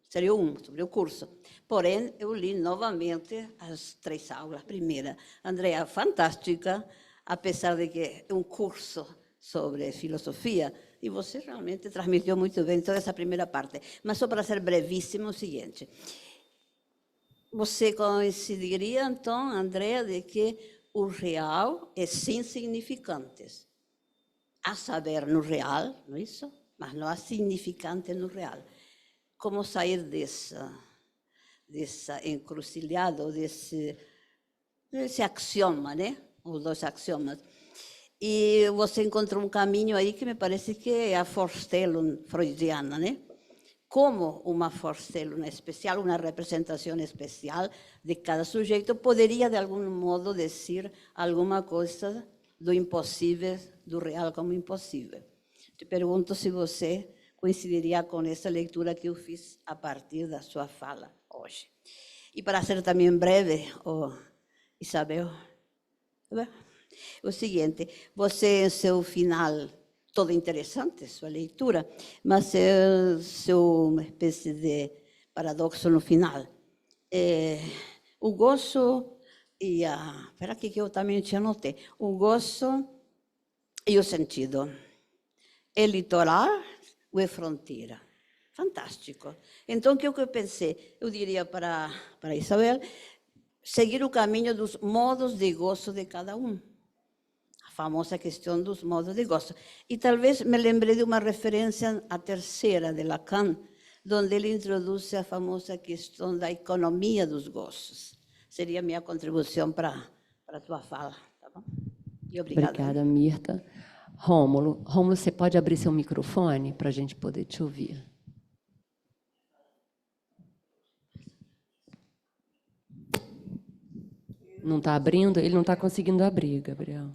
Speaker 8: sobre o curso. Porém, eu li novamente as 3 aulas. Primeira, Andrea, fantástica, apesar de que é um curso sobre filosofia, e você realmente transmitiu muito bem toda essa primeira parte. Mas só para ser brevíssimo, o seguinte. Você coincidiria, então, Andrea, de que o real é sem significantes. Há saber no real, não é isso? Mas não há significante no real. Como sair dessa encruzilhada, desse axioma, né? os dois axiomas. E você encontrou um caminho aí que me parece que é a Vorstellung freudiana, né? Como uma Vorstellung especial, uma representação especial de cada sujeito poderia, de algum modo, dizer alguma coisa do impossível, do real como impossível. Te pergunto se você coincidiria com essa leitura que eu fiz a partir da sua fala hoje. E para ser também breve, Isabel, o seguinte, você, em seu final, todo interessante, sua leitura, mas é uma espécie de paradoxo no final. O gozo e a... Espera aqui que eu também te anotei. O gozo e o sentido. É litoral ou é fronteira? Fantástico. Então, o que eu pensei? Eu diria para Isabel, seguir o caminho dos modos de gozo de cada um. A famosa questão dos modos de gozo. E talvez me lembrei de uma referência à terceira, de Lacan, onde ele introduz a famosa questão da economia dos gozos. Seria a minha contribuição para a tua fala. Tá bom? E obrigada.
Speaker 1: Obrigada, Mirta. Rômulo, você pode abrir seu microfone para a gente poder te ouvir? Não está abrindo? Ele não está conseguindo abrir, Gabriel.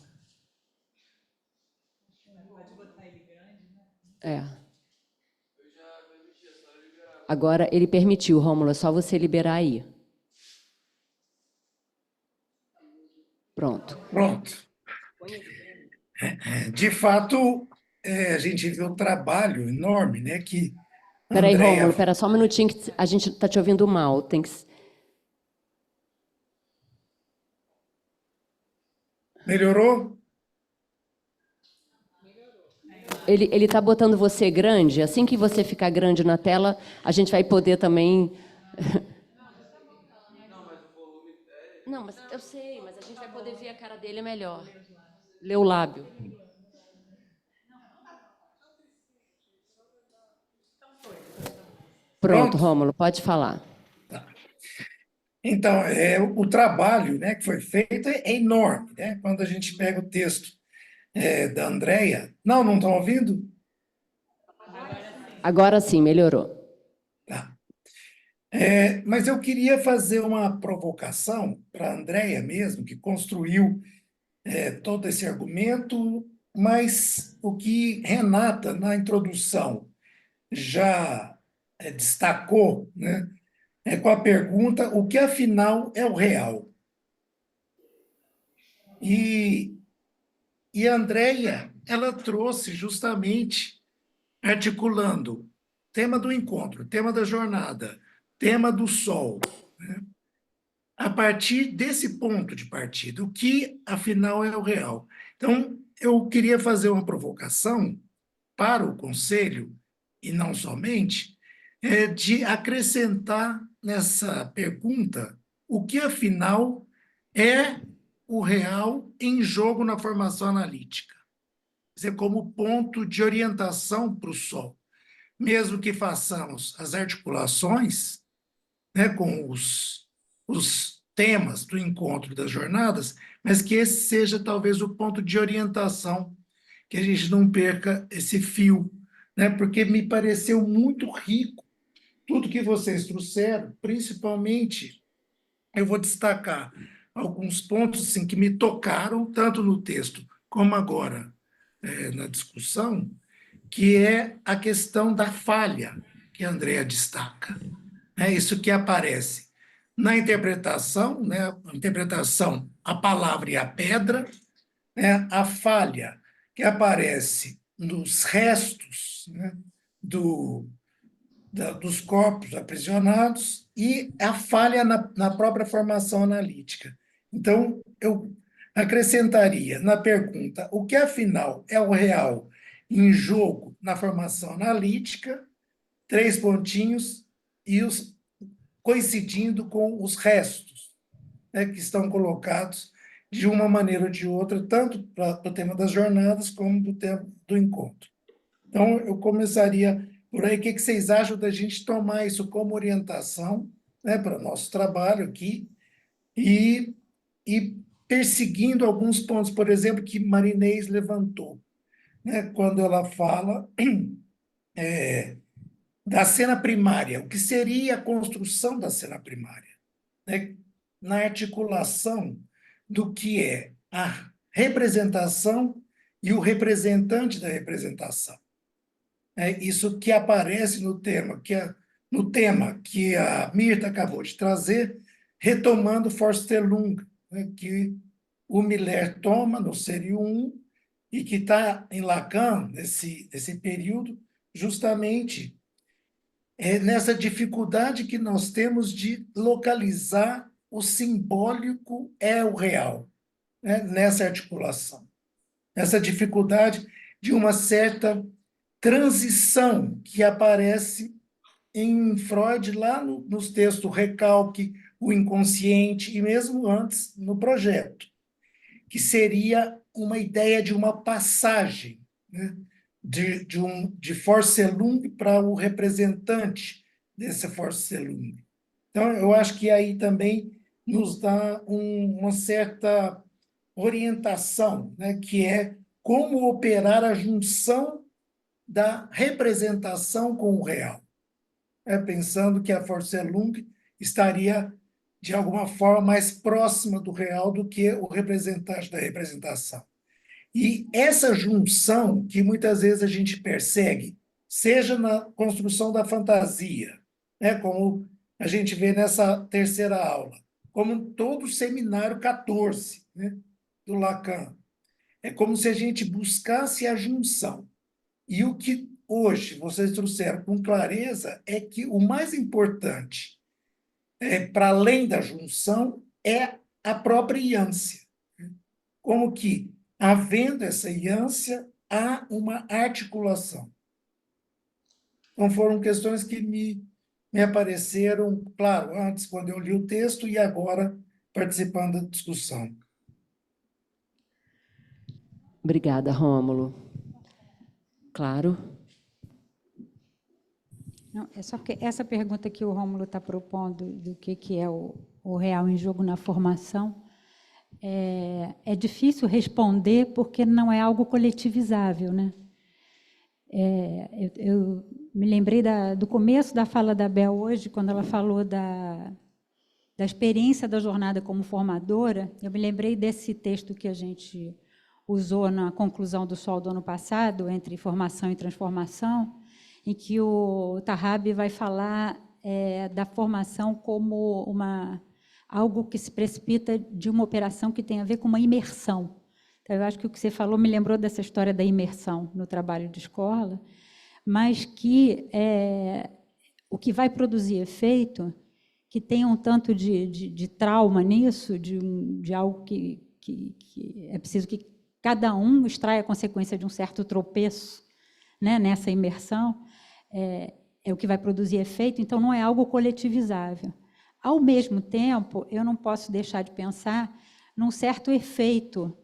Speaker 1: É. Agora, ele permitiu, Rômulo, é só você liberar aí. Pronto.
Speaker 9: Pronto. De fato, a gente vê o trabalho enorme, né, que
Speaker 1: Espera aí,
Speaker 9: Andréa...
Speaker 1: Rômulo, espera só um minutinho que a gente está te ouvindo mal. Tem que...
Speaker 9: Melhorou?
Speaker 1: Ele está botando você grande. Assim que você ficar grande na tela, a gente vai poder também... Não, mas eu sei, mas a gente vai poder ver a cara dele melhor. Ler o lábio. Pronto, Rômulo, pode falar.
Speaker 9: Então, o trabalho, né, que foi feito é enorme, né? Quando a gente pega o texto da Andréa... Não estão ouvindo?
Speaker 1: Agora sim, melhorou.
Speaker 9: Tá. Mas eu queria fazer uma provocação para a Andréa mesmo, que construiu todo esse argumento, mas o que Renata, na introdução, já destacou, né, com a pergunta: o que afinal é o real? E a Andréa, ela trouxe justamente, articulando tema do encontro, tema da jornada, tema do sol, né, a partir desse ponto de partida, o que afinal é o real. Então, eu queria fazer uma provocação para o Conselho, e não somente, de acrescentar nessa pergunta o que, afinal, é o real em jogo na formação analítica. Quer dizer, como ponto de orientação para o sol. Mesmo que façamos as articulações, né, com os temas do encontro das jornadas, mas que esse seja talvez o ponto de orientação, que a gente não perca esse fio, né, porque me pareceu muito rico tudo que vocês trouxeram, principalmente, eu vou destacar alguns pontos assim, que me tocaram, tanto no texto como agora na discussão, que é a questão da falha, que a Andréa destaca. É isso que aparece na interpretação, né, a interpretação, a palavra e a pedra, né, a falha que aparece nos restos, né, dos corpos aprisionados e a falha na própria formação analítica. Então, eu acrescentaria na pergunta: o que afinal é o real em jogo na formação analítica? 3 pontinhos e coincidindo com os restos, né, que estão colocados de uma maneira ou de outra, tanto para o tema das jornadas como do tema do encontro. Então, eu começaria por aí. O que vocês acham da gente tomar isso como orientação, né, para o nosso trabalho aqui e perseguindo alguns pontos, por exemplo, que Marinês levantou, né, quando ela fala da cena primária, o que seria a construção da cena primária, né, na articulação do que é a representação e o representante da representação. É isso que aparece no tema que a Mirta acabou de trazer, retomando Forstelung, né, que o Miller toma no Série 1 e que está em Lacan, nesse período, justamente nessa dificuldade que nós temos de localizar o simbólico é o real, né, nessa articulação. Essa dificuldade de uma certa transição que aparece em Freud, lá nos textos, o recalque, o inconsciente, e mesmo antes no projeto, que seria uma ideia de uma passagem, né, de Forcelung para o representante desse Forcelung. Então, eu acho que aí também nos dá uma certa orientação, né, que é como operar a junção da representação com o real. Pensando que a Forcelung estaria, de alguma forma, mais próxima do real do que o representante da representação. E essa junção que muitas vezes a gente persegue, seja na construção da fantasia, né, como a gente vê nessa terceira aula, como todo o seminário 14, né, do Lacan. É como se a gente buscasse a junção. E o que hoje vocês trouxeram com clareza é que o mais importante, para além da junção, é a própria iância. Como que, havendo essa iância, há uma articulação. Então, foram questões que me apareceram, claro, antes, quando eu li o texto, e agora participando da discussão.
Speaker 1: Obrigada, Rômulo. Claro.
Speaker 2: Não, é só que essa pergunta que o Rômulo está propondo do que é o real em jogo na formação, é difícil responder porque não é algo coletivizável, né? Eu me lembrei do começo da fala da Bel hoje, quando ela falou da experiência da jornada como formadora. Eu me lembrei desse texto que a gente usou na conclusão do Sol do ano passado, entre formação e transformação, em que o Tahabi vai falar da formação como algo que se precipita de uma operação que tem a ver com uma imersão. Então, eu acho que o que você falou me lembrou dessa história da imersão no trabalho de escola, mas que o que vai produzir efeito, que tem um tanto de trauma nisso, de algo que é preciso que cada um extraia a consequência de um certo tropeço, né, nessa imersão, é o que vai produzir efeito, então não é algo coletivizável. Ao mesmo tempo, eu não posso deixar de pensar num certo efeito,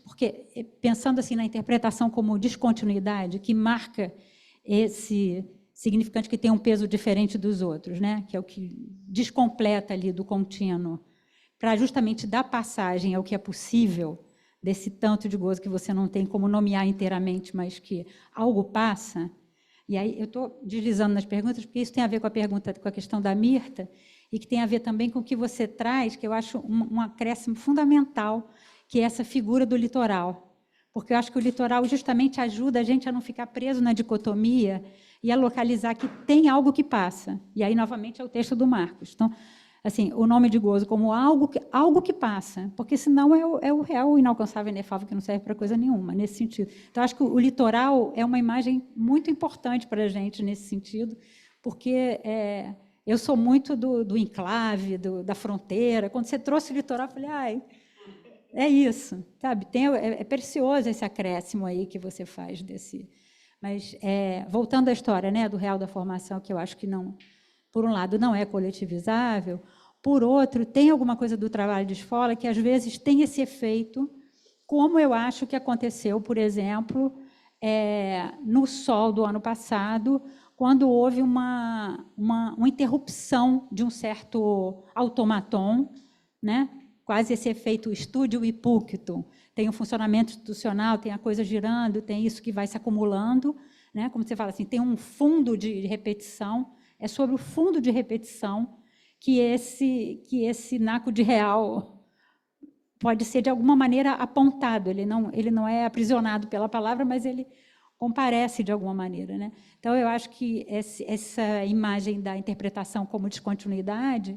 Speaker 2: porque, pensando assim na interpretação como descontinuidade, que marca esse significante que tem um peso diferente dos outros, né? Que é o que descompleta ali do contínuo, para justamente dar passagem ao que é possível, desse tanto de gozo que você não tem como nomear inteiramente, mas que algo passa. E aí eu estou deslizando nas perguntas, porque isso tem a ver com a questão da Mirta, e que tem a ver também com o que você traz, que eu acho um acréscimo fundamental, que é essa figura do litoral. Porque eu acho que o litoral justamente ajuda a gente a não ficar preso na dicotomia e a localizar que tem algo que passa. E aí, novamente, é o texto do Marcos. Então, assim, o nome de gozo como algo que passa, porque senão é o real, o inalcançável, inefável, que não serve para coisa nenhuma, nesse sentido. Então, acho que o litoral é uma imagem muito importante para a gente nesse sentido, porque eu sou muito do enclave, da fronteira. Quando você trouxe o litoral, eu falei, é isso, sabe? É precioso esse acréscimo aí que você faz desse... Mas, voltando à história, né, do real da formação, que eu acho que não... Por um lado, não é coletivizável, por outro, tem alguma coisa do trabalho de escola que, às vezes, tem esse efeito, como eu acho que aconteceu, por exemplo, no Sol do ano passado, quando houve uma interrupção de um certo automaton, né, quase esse efeito estúdio e púlpito. Tem o funcionamento institucional, tem a coisa girando, tem isso que vai se acumulando, né? Como você fala assim, tem um fundo de repetição, é sobre o fundo de repetição que esse naco de real pode ser, de alguma maneira, apontado. Ele não é aprisionado pela palavra, mas ele comparece de alguma maneira, né? Então, eu acho que essa imagem da interpretação como descontinuidade,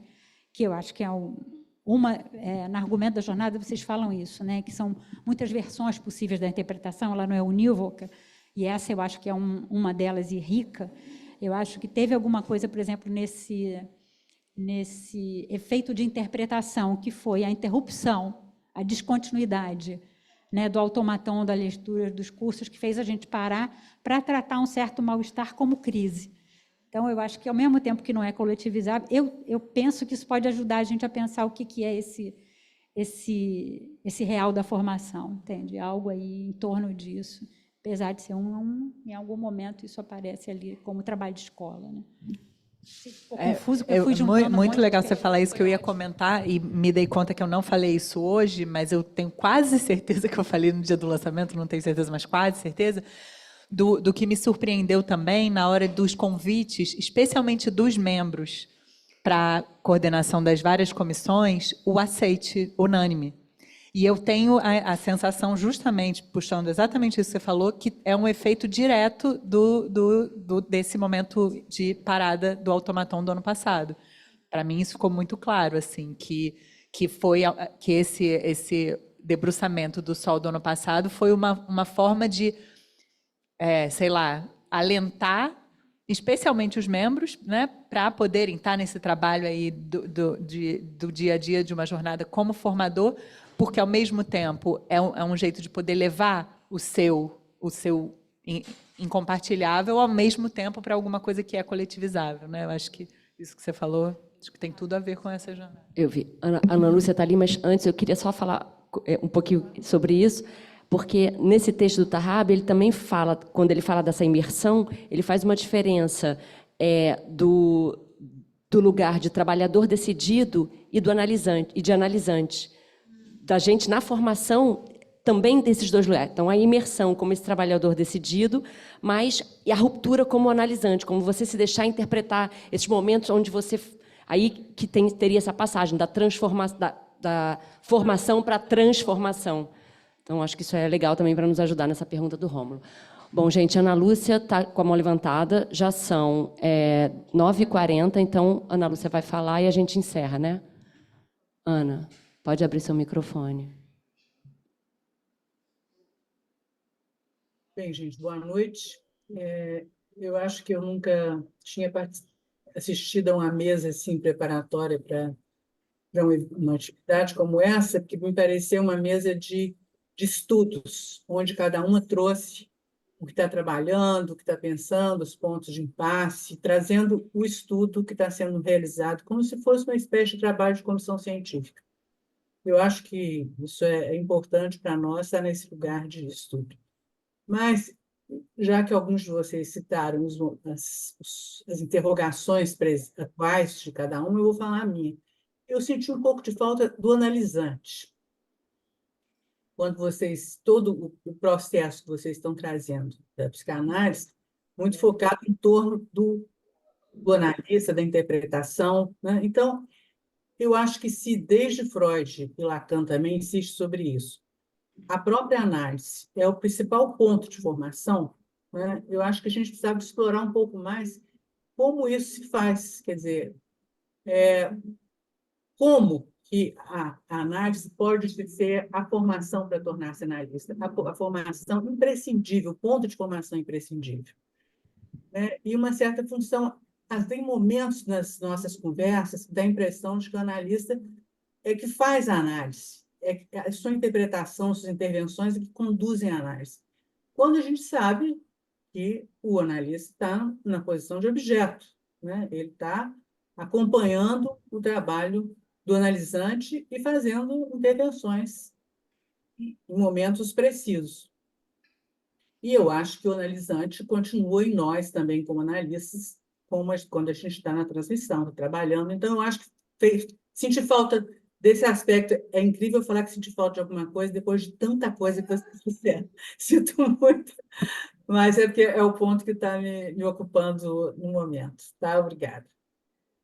Speaker 2: que eu acho que é no argumento da jornada, vocês falam isso, né? Que são muitas versões possíveis da interpretação, ela não é unívoca, e essa eu acho que é uma delas e rica. Eu acho que teve alguma coisa, por exemplo, nesse efeito de interpretação, que foi a interrupção, a descontinuidade, né, do automaton da leitura dos cursos, que fez a gente parar para tratar um certo mal-estar como crise. Então, eu acho que, ao mesmo tempo que não é coletivizável, eu penso que isso pode ajudar a gente a pensar o que é esse real da formação, entende? Algo aí em torno disso. Apesar de ser em algum momento isso aparece ali como trabalho de escola, né? Ficou confuso, porque eu fui juntando
Speaker 3: muito legal você falar isso, que eu ia comentar, e me dei conta que eu não falei isso hoje, mas eu tenho quase certeza que eu falei no dia do lançamento, não tenho certeza, mas quase certeza, do que me surpreendeu também na hora dos convites, especialmente dos membros para a coordenação das várias comissões, o aceite unânime. E eu tenho a sensação, justamente, puxando exatamente isso que você falou, que é um efeito direto desse momento de parada do automaton do ano passado. Para mim, isso ficou muito claro, assim, que esse debruçamento do sol do ano passado foi uma forma de, sei lá, alentar, especialmente os membros, né, para poderem estar nesse trabalho aí do dia a dia de uma jornada como formador, porque, ao mesmo tempo, é um jeito de poder levar o seu incompartilhável, ao mesmo tempo, para alguma coisa que é coletivizável, né? Eu acho que isso que você falou, acho que tem tudo a ver com essa jornada.
Speaker 1: Eu vi. A Ana Lúcia está ali, mas antes eu queria só falar um pouquinho sobre isso, porque nesse texto do Tarrabi, ele também fala, quando ele fala dessa imersão, ele faz uma diferença do lugar de trabalhador decidido e do analisante, e de analisante. Da gente, na formação, também desses dois lugares. Então, a imersão como esse trabalhador decidido, mas e a ruptura como analisante, como você se deixar interpretar esses momentos onde você... Aí que teria essa passagem da formação para a transformação. Então, acho que isso é legal também para nos ajudar nessa pergunta do Rômulo. Bom, gente, Ana Lúcia está com a mão levantada, já são 9h40, então Ana Lúcia vai falar e a gente encerra, né? Ana, pode abrir seu microfone.
Speaker 10: Bem, gente, boa noite. Eu acho que eu nunca tinha assistido a uma mesa assim, preparatória para uma atividade como essa, porque me pareceu uma mesa de estudos, onde cada uma trouxe o que está trabalhando, o que está pensando, os pontos de impasse, trazendo o estudo que está sendo realizado, como se fosse uma espécie de trabalho de comissão científica. Eu acho que isso é importante para nós, estar nesse lugar de estudo. Mas, já que alguns de vocês citaram as interrogações atuais de cada um, eu vou falar a minha. Eu senti um pouco de falta do analisante. Quando todo o processo que vocês estão trazendo da psicanálise, muito focado em torno do analista, da interpretação, né? Então, eu acho que se desde Freud e Lacan também insiste sobre isso, a própria análise é o principal ponto de formação, né? Eu acho que a gente precisava explorar um pouco mais como isso se faz, quer dizer, como que a análise pode ser a formação para tornar-se analista, a formação imprescindível, o ponto de formação imprescindível, né? E uma certa função. Tem momentos nas nossas conversas que dá a impressão de que o analista é que faz a análise, a sua interpretação, suas intervenções é que conduzem a análise. Quando a gente sabe que o analista está na posição de objeto, né? Ele está acompanhando o trabalho do analisante e fazendo intervenções em momentos precisos. E eu acho que o analisante continua em nós também, como analistas, quando a gente está na transmissão, trabalhando. Então, eu acho que senti falta desse aspecto, é incrível falar que senti falta de alguma coisa depois de tanta coisa que vocês fizeram. Sinto muito, mas é porque é o ponto que está me ocupando no momento. Tá? Obrigada.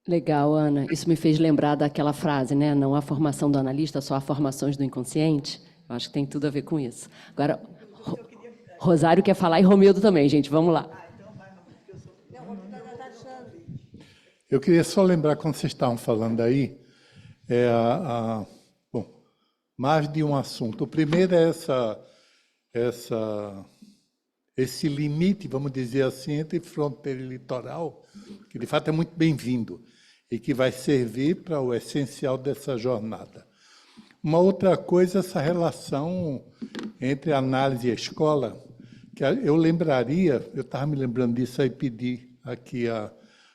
Speaker 1: Legal, Ana. Isso me fez lembrar daquela frase, né? Não há formação do analista, só há formações do inconsciente. Eu acho que tem tudo a ver com isso. Agora, Rosário quer falar e Romildo também, gente. Vamos lá.
Speaker 11: Eu queria só lembrar, quando vocês estavam falando aí, bom, mais de um assunto. O primeiro é esse limite, vamos dizer assim, entre fronteira e litoral, que de fato é muito bem-vindo e que vai servir para o essencial dessa jornada. Uma outra coisa, essa relação entre análise e escola, que eu lembraria, eu estava me lembrando disso aí, pedi aqui a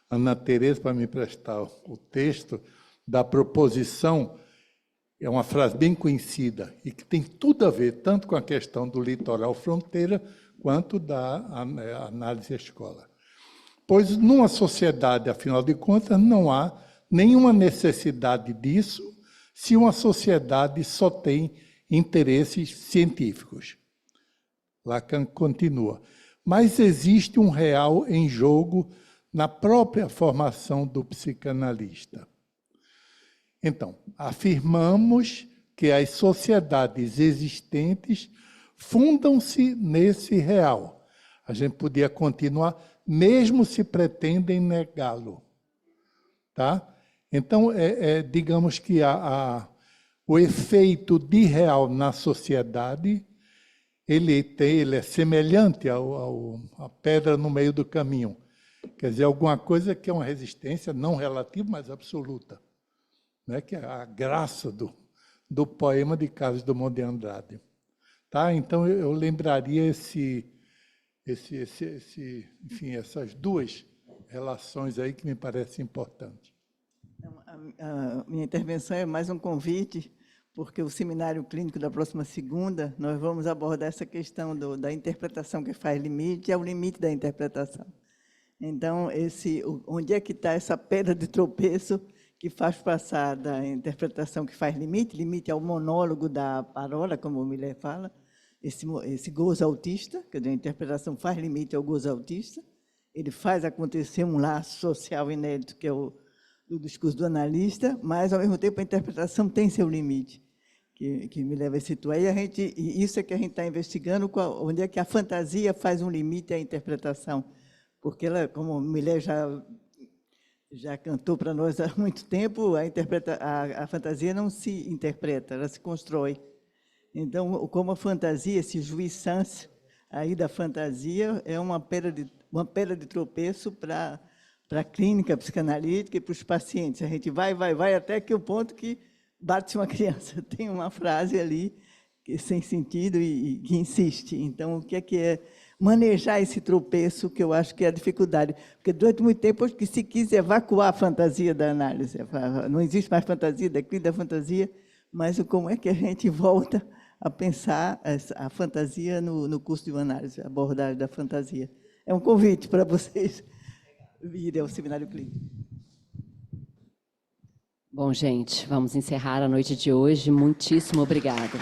Speaker 11: Ana Tereza para me emprestar o texto da proposição, é uma frase bem conhecida e que tem tudo a ver tanto com a questão do litoral fronteira quanto da análise escola. Pois numa sociedade, afinal de contas, não há nenhuma necessidade disso se uma sociedade só tem interesses científicos. Lacan continua. Mas existe um real em jogo na própria formação do psicanalista. Então, afirmamos que as sociedades existentes fundam-se nesse real. A gente podia continuar, mesmo se pretendem negá-lo. Tá? Então, digamos que o efeito de real na sociedade, ele é semelhante à pedra no meio do caminho. Quer dizer, alguma coisa que é uma resistência não relativa, mas absoluta, né? Que é a graça do poema de Carlos Drummond de Andrade. Tá? Então, eu lembraria enfim, essas duas relações aí que me parecem importantes.
Speaker 12: A minha intervenção é mais um convite, porque o seminário clínico da próxima segunda, nós vamos abordar essa questão da interpretação que faz limite, é o limite da interpretação. Então, onde é que está essa pedra de tropeço que faz passar da interpretação que faz limite? Limite é o monólogo da parola, como o Miller fala, esse gozo autista, quer dizer, a interpretação faz limite ao gozo autista, ele faz acontecer um laço social inédito, que é o discurso do analista, mas, ao mesmo tempo, a interpretação tem seu limite, que me leva a situar. E isso é que a gente está investigando, onde é que a fantasia faz um limite à interpretação. Porque ela, como o Miller já cantou para nós há muito tempo, a fantasia não se interpreta, ela se constrói. Então, como a fantasia, esse jouissance aí da fantasia é uma pedra de tropeço para a clínica psicanalítica e para os pacientes. A gente vai até que o ponto que bate uma criança. Tem uma frase ali que é sem sentido e que insiste. Então, o que é manejar esse tropeço, que eu acho que é a dificuldade. Porque, durante muito tempo, acho que se quis evacuar a fantasia da análise. Não existe mais fantasia, declínio da fantasia, mas como é que a gente volta a pensar a fantasia no curso de análise, a abordagem da fantasia. É um convite para vocês virem ao seminário clínico.
Speaker 1: Bom, gente, vamos encerrar a noite de hoje. Muitíssimo obrigada.